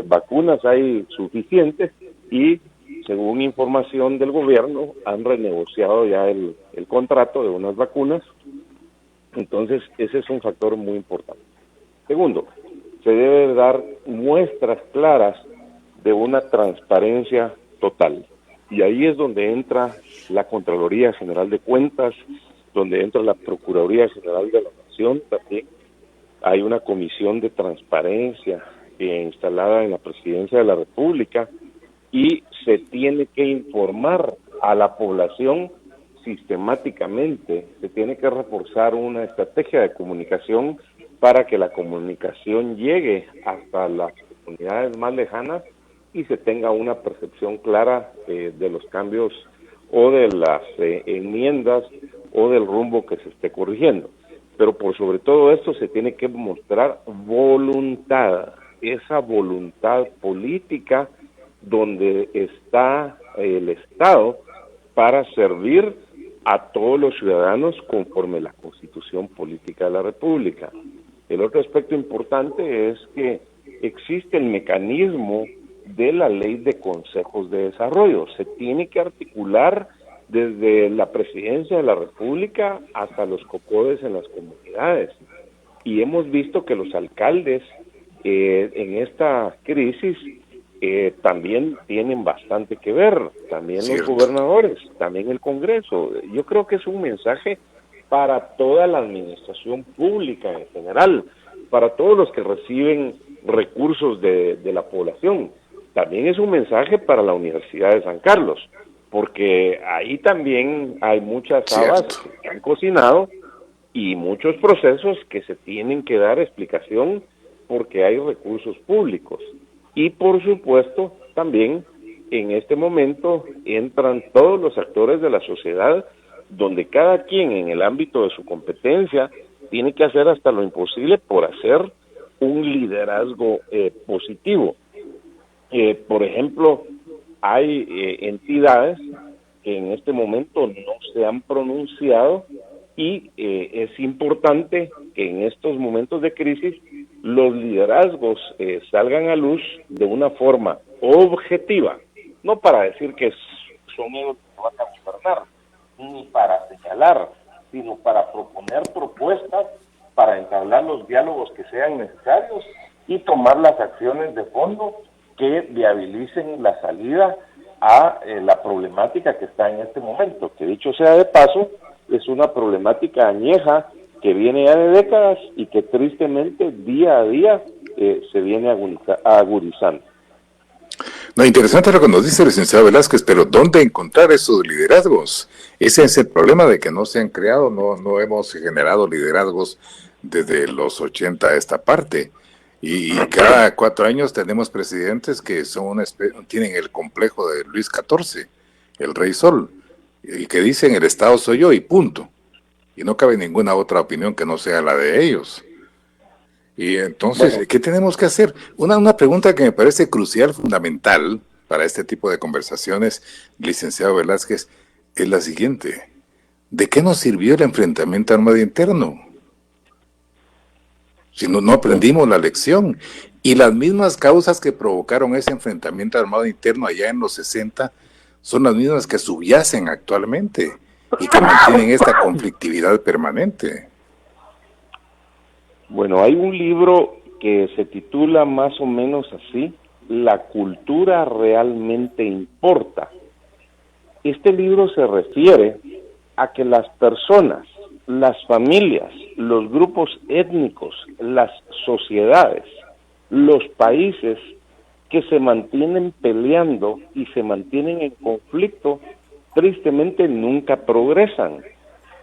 vacunas hay suficientes y, según información del gobierno, han renegociado ya el contrato de unas vacunas. Entonces, ese es un factor muy importante. Segundo, se debe dar muestras claras de una transparencia total. Y ahí es donde entra la Contraloría General de Cuentas, donde entra la Procuraduría General de la Nación también. Hay una comisión de transparencia instalada en la Presidencia de la República y se tiene que informar a la población sistemáticamente. Se tiene que reforzar una estrategia de comunicación para que la comunicación llegue hasta las comunidades más lejanas y se tenga una percepción clara de los cambios o de las enmiendas o del rumbo que se esté corrigiendo. Pero por sobre todo esto se tiene que mostrar voluntad, esa voluntad política donde está el Estado para servir a todos los ciudadanos conforme la Constitución Política de la República. El otro aspecto importante es que existe el mecanismo de la Ley de Consejos de Desarrollo. Se tiene que articular desde la Presidencia de la República hasta los COCODES en las comunidades. Y hemos visto que los alcaldes en esta crisis también tienen bastante que ver, también los gobernadores, también el Congreso. Yo creo que es un mensaje para toda la administración pública en general, para todos los que reciben recursos de la población. También es un mensaje para la Universidad de San Carlos, porque ahí también hay muchas habas que han cocinado y muchos procesos que se tienen que dar explicación porque hay recursos públicos. Y por supuesto, también en este momento entran todos los actores de la sociedad, donde cada quien en el ámbito de su competencia tiene que hacer hasta lo imposible por hacer un liderazgo positivo. Por ejemplo, hay entidades que en este momento no se han pronunciado y es importante que en estos momentos de crisis los liderazgos salgan a luz de una forma objetiva, no para decir que son ellos los que van a gobernar, ni para señalar, sino para proponer propuestas, para entablar los diálogos que sean necesarios y tomar las acciones de fondo que viabilicen la salida a la problemática que está en este momento, que dicho sea de paso, es una problemática añeja que viene ya de décadas y que tristemente día a día se viene agudizando. No, interesante lo que nos dice el licenciado Velázquez, pero ¿dónde encontrar esos liderazgos? Ese es el problema de que no se han creado, no hemos generado liderazgos desde los 80 a esta parte. Y cada 4 años tenemos presidentes que tienen el complejo de Luis XIV, el Rey Sol, y que dicen el Estado soy yo y punto. Y no cabe ninguna otra opinión que no sea la de ellos. Y entonces, bueno, ¿qué tenemos que hacer? Una pregunta que me parece crucial, fundamental para este tipo de conversaciones, licenciado Velázquez, es la siguiente. ¿De qué nos sirvió el enfrentamiento armado interno? Si no aprendimos la lección. Y las mismas causas que provocaron ese enfrentamiento armado interno allá en los 60 son las mismas que subyacen actualmente y que mantienen esta conflictividad permanente. Bueno, hay un libro que se titula más o menos así, La cultura realmente importa. Este libro se refiere a que las personas, las familias, los grupos étnicos, las sociedades, los países que se mantienen peleando y se mantienen en conflicto, tristemente nunca progresan,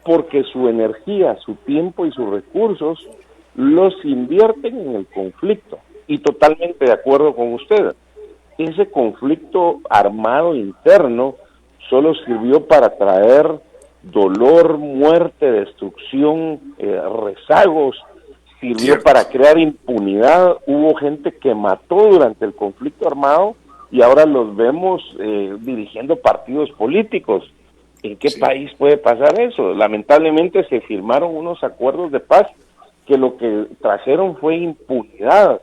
porque su energía, su tiempo y sus recursos los invierten en el conflicto. Y totalmente de acuerdo con usted, ese conflicto armado interno solo sirvió para traer dolor, muerte, destrucción, rezagos, sirvió para crear impunidad. Hubo gente que mató durante el conflicto armado y ahora los vemos dirigiendo partidos políticos. ¿En qué país puede pasar eso? Lamentablemente se firmaron unos acuerdos de paz que lo que trajeron fue impunidad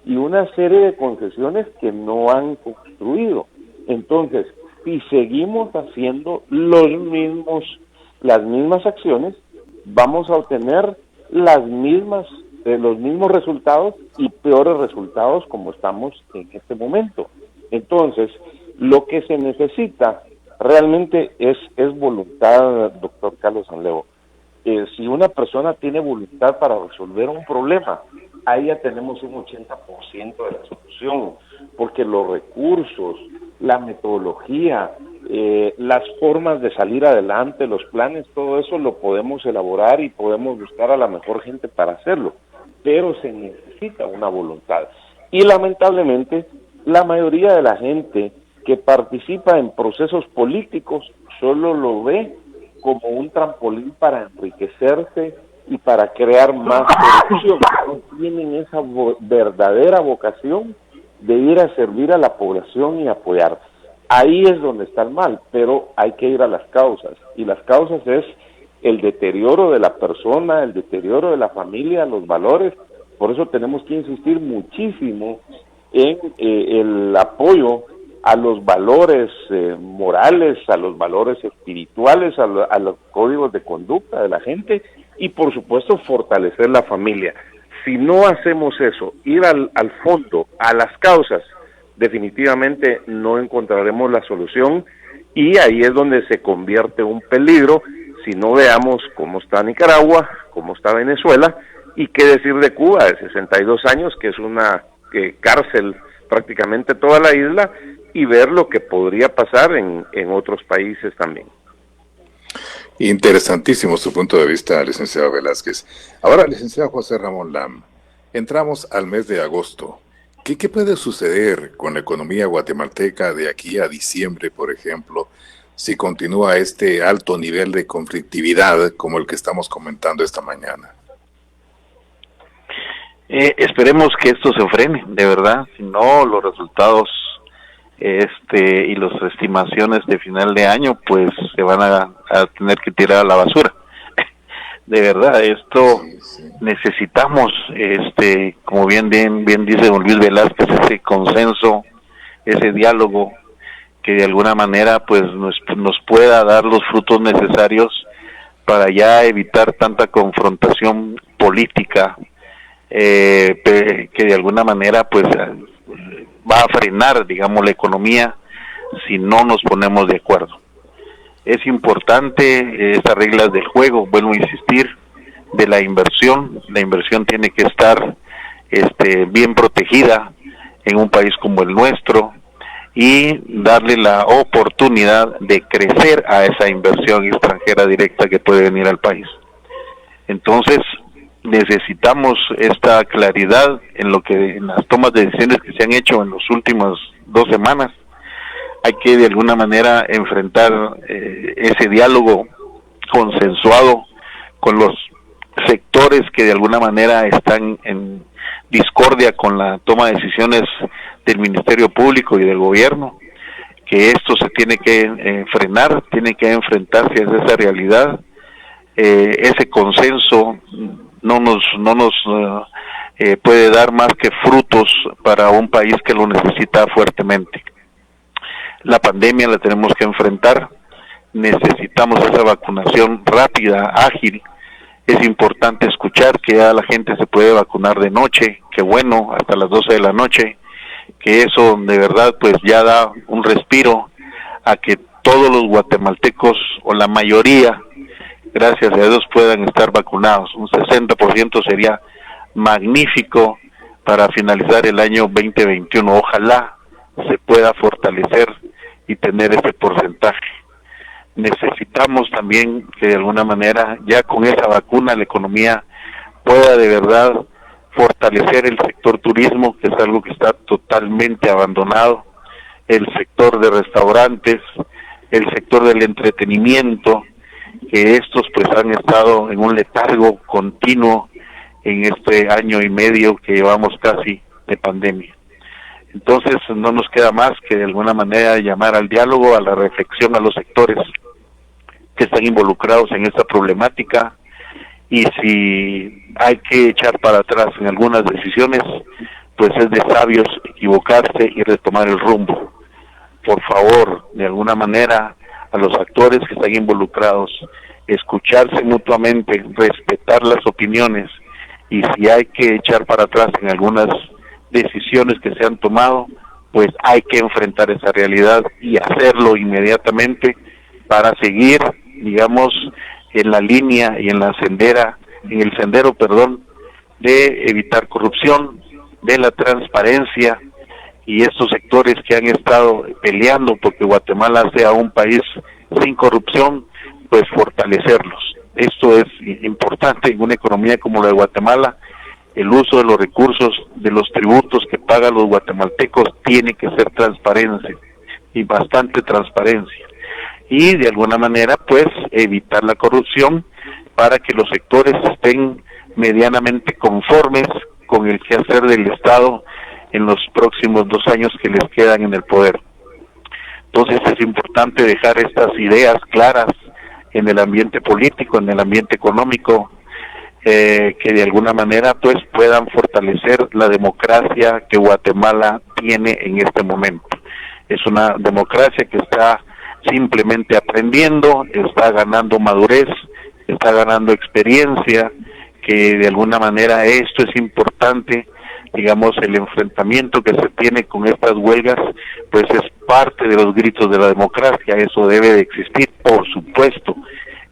y una serie de concesiones que no han construido. Entonces, si seguimos haciendo las mismas acciones, vamos a obtener los mismos resultados y peores resultados como estamos en este momento. Entonces, lo que se necesita realmente es voluntad, doctor Carlos Sanlevo. Si una persona tiene voluntad para resolver un problema, ahí ya tenemos un 80% de la solución, porque los recursos, la metodología, las formas de salir adelante, los planes, todo eso lo podemos elaborar y podemos buscar a la mejor gente para hacerlo, pero se necesita una voluntad. Y lamentablemente, la mayoría de la gente que participa en procesos políticos solo lo ve como un trampolín para enriquecerse y para crear más corrupción. No tienen esa verdadera vocación de ir a servir a la población y apoyar. Ahí es donde está el mal, pero hay que ir a las causas, y las causas es el deterioro de la persona, el deterioro de la familia, los valores. Por eso tenemos que insistir muchísimo en el apoyo a los valores morales, a los valores espirituales, a los códigos de conducta de la gente y por supuesto fortalecer la familia. Si no hacemos eso, ir al fondo, a las causas, definitivamente no encontraremos la solución y ahí es donde se convierte un peligro si no veamos cómo está Nicaragua, cómo está Venezuela y qué decir de Cuba de 62 años, que es una cárcel prácticamente toda la isla, y ver lo que podría pasar en otros países también. Interesantísimo su punto de vista, licenciado Velázquez. Ahora, licenciado José Ramón Lam, entramos al mes de agosto. ¿Qué puede suceder con la economía guatemalteca de aquí a diciembre, por ejemplo, si continúa este alto nivel de conflictividad como el que estamos comentando esta mañana? Esperemos que esto se frene, de verdad, si no los resultados y las estimaciones de final de año pues se van a tener que tirar a la basura. De verdad, esto necesitamos, como bien dice don Luis Velázquez, ese consenso, ese diálogo que de alguna manera pues nos pueda dar los frutos necesarios para ya evitar tanta confrontación política, que de alguna manera pues va a frenar, digamos, la economía si no nos ponemos de acuerdo. Es importante estas reglas del juego, vuelvo a insistir, de la inversión tiene que estar bien protegida en un país como el nuestro y darle la oportunidad de crecer a esa inversión extranjera directa que puede venir al país. Entonces, necesitamos esta claridad en las tomas de decisiones que se han hecho en las últimas 2 semanas. Hay que de alguna manera enfrentar ese diálogo consensuado con los sectores que de alguna manera están en discordia con la toma de decisiones del Ministerio Público y del gobierno, que esto se tiene que frenar, tiene que enfrentarse a esa realidad. Ese consenso no nos puede dar más que frutos para un país que lo necesita fuertemente. La pandemia la tenemos que enfrentar, necesitamos esa vacunación rápida, ágil. Es importante escuchar que ya la gente se puede vacunar de noche, que bueno, hasta las 12 de la noche, que eso de verdad pues ya da un respiro a que todos los guatemaltecos o la mayoría, gracias a Dios, puedan estar vacunados. Un 60% sería magnífico para finalizar el año 2021. Ojalá se pueda fortalecer y tener ese porcentaje. Necesitamos también que de alguna manera ya con esa vacuna la economía pueda de verdad fortalecer el sector turismo, que es algo que está totalmente abandonado, el sector de restaurantes, el sector del entretenimiento, que estos pues han estado en un letargo continuo en este año y medio que llevamos casi de pandemia. Entonces no nos queda más que de alguna manera llamar al diálogo, a la reflexión a los sectores que están involucrados en esta problemática, y si hay que echar para atrás en algunas decisiones, pues es de sabios equivocarse y retomar el rumbo. Por favor, de alguna manera, a los actores que están involucrados, escucharse mutuamente, respetar las opiniones, y si hay que echar para atrás en algunas decisiones que se han tomado, pues hay que enfrentar esa realidad y hacerlo inmediatamente para seguir, digamos, en la línea y en el sendero, de evitar corrupción, de la transparencia, y estos sectores que han estado peleando porque Guatemala sea un país sin corrupción, pues fortalecerlos. Esto es importante en una economía como la de Guatemala. El uso de los recursos, de los tributos que pagan los guatemaltecos, tiene que ser transparencia, y bastante transparencia. Y de alguna manera, pues, evitar la corrupción para que los sectores estén medianamente conformes con el quehacer del Estado en los próximos 2 años que les quedan en el poder. Entonces es importante dejar estas ideas claras en el ambiente político, en el ambiente económico, que de alguna manera pues puedan fortalecer la democracia que Guatemala tiene en este momento. Es una democracia que está simplemente aprendiendo, está ganando madurez, está ganando experiencia, que de alguna manera esto es importante. Digamos, el enfrentamiento que se tiene con estas huelgas, pues es parte de los gritos de la democracia. Eso debe de existir, por supuesto.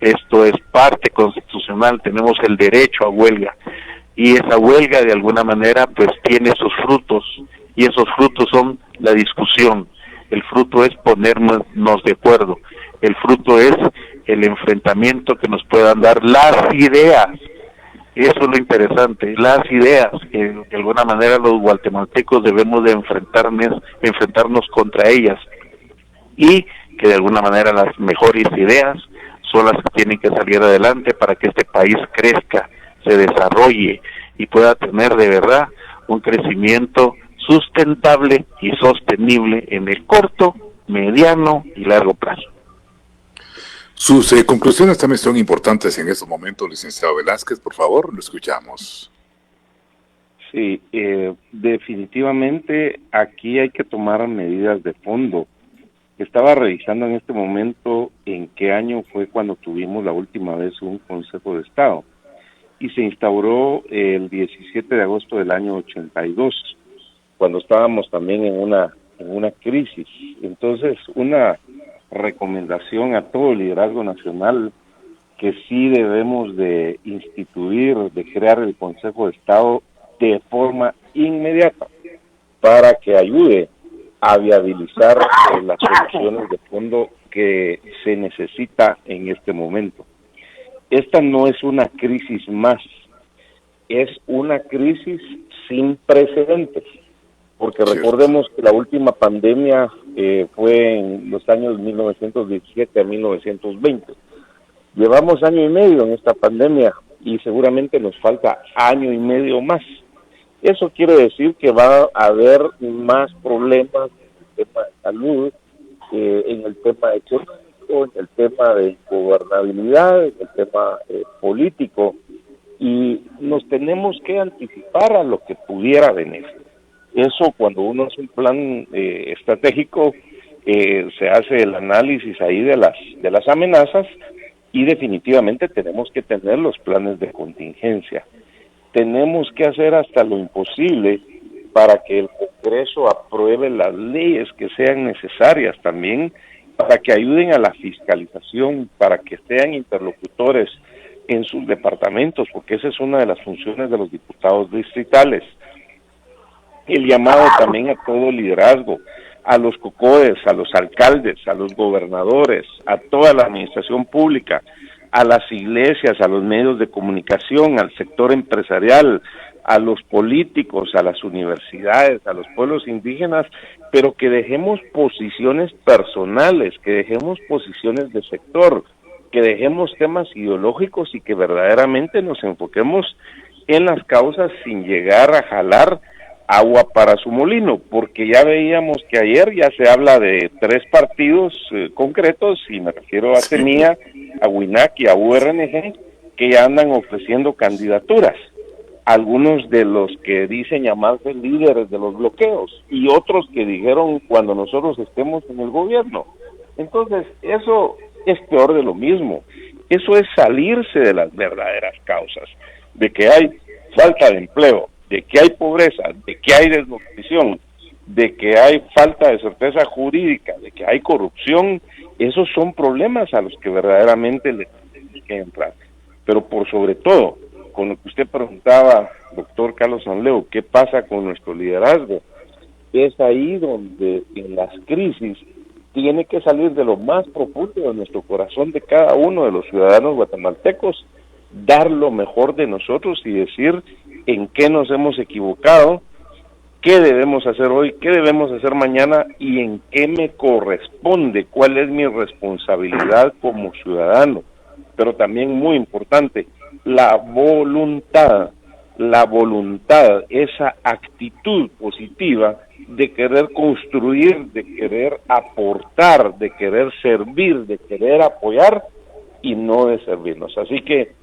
Esto es parte constitucional, tenemos el derecho a huelga, y esa huelga de alguna manera pues tiene sus frutos, y esos frutos son la discusión. El fruto es ponernos de acuerdo, el fruto es el enfrentamiento que nos puedan dar las ideas. Eso es lo interesante, las ideas, que de alguna manera los guatemaltecos debemos de enfrentarnos contra ellas, y que de alguna manera las mejores ideas son las que tienen que salir adelante para que este país crezca, se desarrolle y pueda tener de verdad un crecimiento sustentable y sostenible en el corto, mediano y largo plazo. Sus conclusiones también son importantes en estos momentos, licenciado Velázquez, por favor, lo escuchamos. Sí, definitivamente aquí hay que tomar medidas de fondo. Estaba revisando en este momento en qué año fue cuando tuvimos la última vez un Consejo de Estado, y se instauró el 17 de agosto del año 82, cuando estábamos también en una crisis. Entonces, una recomendación a todo el liderazgo nacional, que sí debemos de instituir, de crear el Consejo de Estado de forma inmediata, para que ayude a viabilizar las soluciones de fondo que se necesita en este momento. Esta no es una crisis más, es una crisis sin precedentes, porque recordemos que la última pandemia fue en los años 1917 a 1920. Llevamos año y medio en esta pandemia y seguramente nos falta año y medio más. Eso quiere decir que va a haber más problemas en el tema de salud, en el tema económico, en el tema de gobernabilidad, en el tema político, y nos tenemos que anticipar a lo que pudiera venir. Eso, cuando uno hace un plan estratégico, se hace el análisis ahí de las amenazas, y definitivamente tenemos que tener los planes de contingencia. Tenemos que hacer hasta lo imposible para que el Congreso apruebe las leyes que sean necesarias también, para que ayuden a la fiscalización, para que sean interlocutores en sus departamentos, porque esa es una de las funciones de los diputados distritales. El llamado también a todo el liderazgo, a los COCODES, a los alcaldes, a los gobernadores, a toda la administración pública, a las iglesias, a los medios de comunicación, al sector empresarial, a los políticos, a las universidades, a los pueblos indígenas, pero que dejemos posiciones personales, que dejemos posiciones de sector, que dejemos temas ideológicos y que verdaderamente nos enfoquemos en las causas sin llegar a jalar agua para su molino, porque ya veíamos que ayer ya se habla de 3 partidos concretos, y me refiero a CENIA, a WINAC y a URNG, que ya andan ofreciendo candidaturas. Algunos de los que dicen llamarse líderes de los bloqueos, y otros que dijeron cuando nosotros estemos en el gobierno. Entonces, eso es peor de lo mismo. Eso es salirse de las verdaderas causas, de que hay falta de empleo, de que hay pobreza, de que hay desnutrición, de que hay falta de certeza jurídica, de que hay corrupción. Esos son problemas a los que verdaderamente le tienen que entrar. Pero por sobre todo, con lo que usted preguntaba, doctor Carlos Sanleo, ¿qué pasa con nuestro liderazgo? Es ahí donde en las crisis tiene que salir de lo más profundo de nuestro corazón de cada uno de los ciudadanos guatemaltecos, dar lo mejor de nosotros y decir en qué nos hemos equivocado, qué debemos hacer hoy, qué debemos hacer mañana y en qué me corresponde, cuál es mi responsabilidad como ciudadano. Pero también muy importante, la voluntad, esa actitud positiva de querer construir, de querer aportar, de querer servir, de querer apoyar y no de servirnos. Así que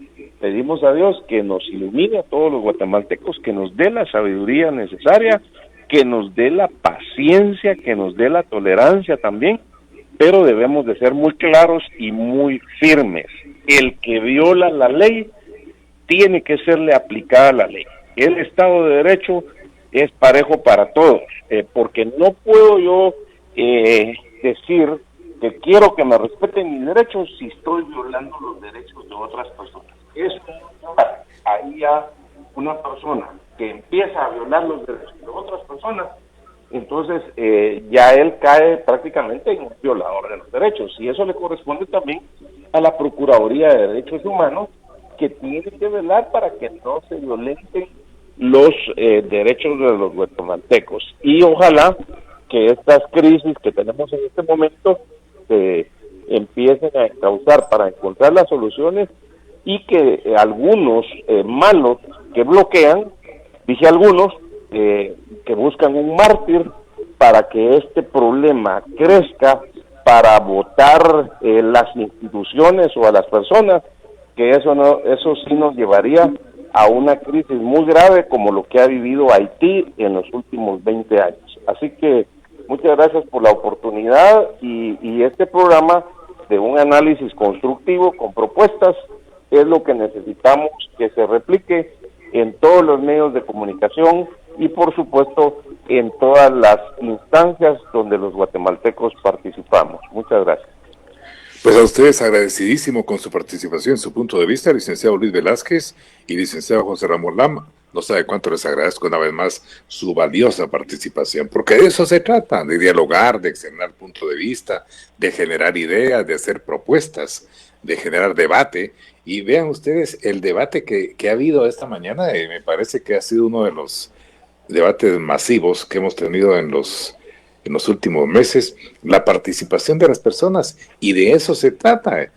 pedimos a Dios que nos ilumine a todos los guatemaltecos, que nos dé la sabiduría necesaria, que nos dé la paciencia, que nos dé la tolerancia también, pero debemos de ser muy claros y muy firmes. El que viola la ley tiene que serle aplicada la ley. El Estado de Derecho es parejo para todos, porque no puedo yo decir que quiero que me respeten mis derechos si estoy violando los derechos de otras personas. Es ahí ya una persona que empieza a violar los derechos de otras personas, entonces ya él cae prácticamente en un violador de los derechos, y eso le corresponde también a la Procuraduría de Derechos Humanos, que tiene que velar para que no se violenten los derechos de los guatemaltecos. Y ojalá que estas crisis que tenemos en este momento se empiecen a encauzar para encontrar las soluciones, y que algunos malos que bloquean, dije algunos, que buscan un mártir para que este problema crezca, para votar las instituciones o a las personas, que eso sí nos llevaría a una crisis muy grave como lo que ha vivido Haití en los últimos 20 años. Así que muchas gracias por la oportunidad, y este programa de un análisis constructivo con propuestas es lo que necesitamos que se replique en todos los medios de comunicación y por supuesto en todas las instancias donde los guatemaltecos participamos. Muchas gracias. Pues a ustedes agradecidísimo con su participación, su punto de vista, licenciado Luis Velázquez y licenciado José Ramón Lama. No sabe cuánto les agradezco una vez más su valiosa participación, porque de eso se trata, de dialogar, de externar punto de vista, de generar ideas, de hacer propuestas, de generar debate. Y vean ustedes el debate que ha habido esta mañana, me parece que ha sido uno de los debates masivos que hemos tenido en los últimos meses, la participación de las personas, y de eso se trata,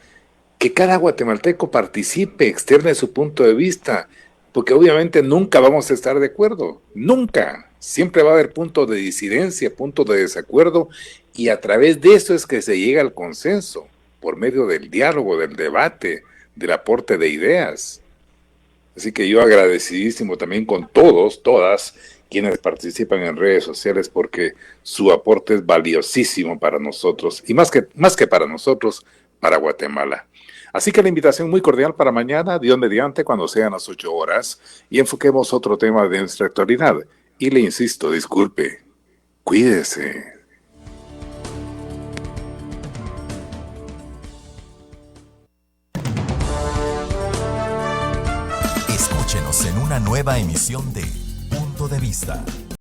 que cada guatemalteco participe, externe su punto de vista, porque obviamente nunca vamos a estar de acuerdo, nunca, siempre va a haber puntos de disidencia, puntos de desacuerdo, y a través de eso es que se llega al consenso, por medio del diálogo, del debate, del aporte de ideas. Así que yo agradecidísimo también con todos, todas, quienes participan en redes sociales, porque su aporte es valiosísimo para nosotros, y más que para nosotros, para Guatemala. Así que la invitación muy cordial para mañana, Dios mediante, cuando sean las 8 horas, y enfoquemos otro tema de nuestra actualidad. Y le insisto, disculpe, cuídese. Escúchenos en una nueva emisión de Punto de Vista.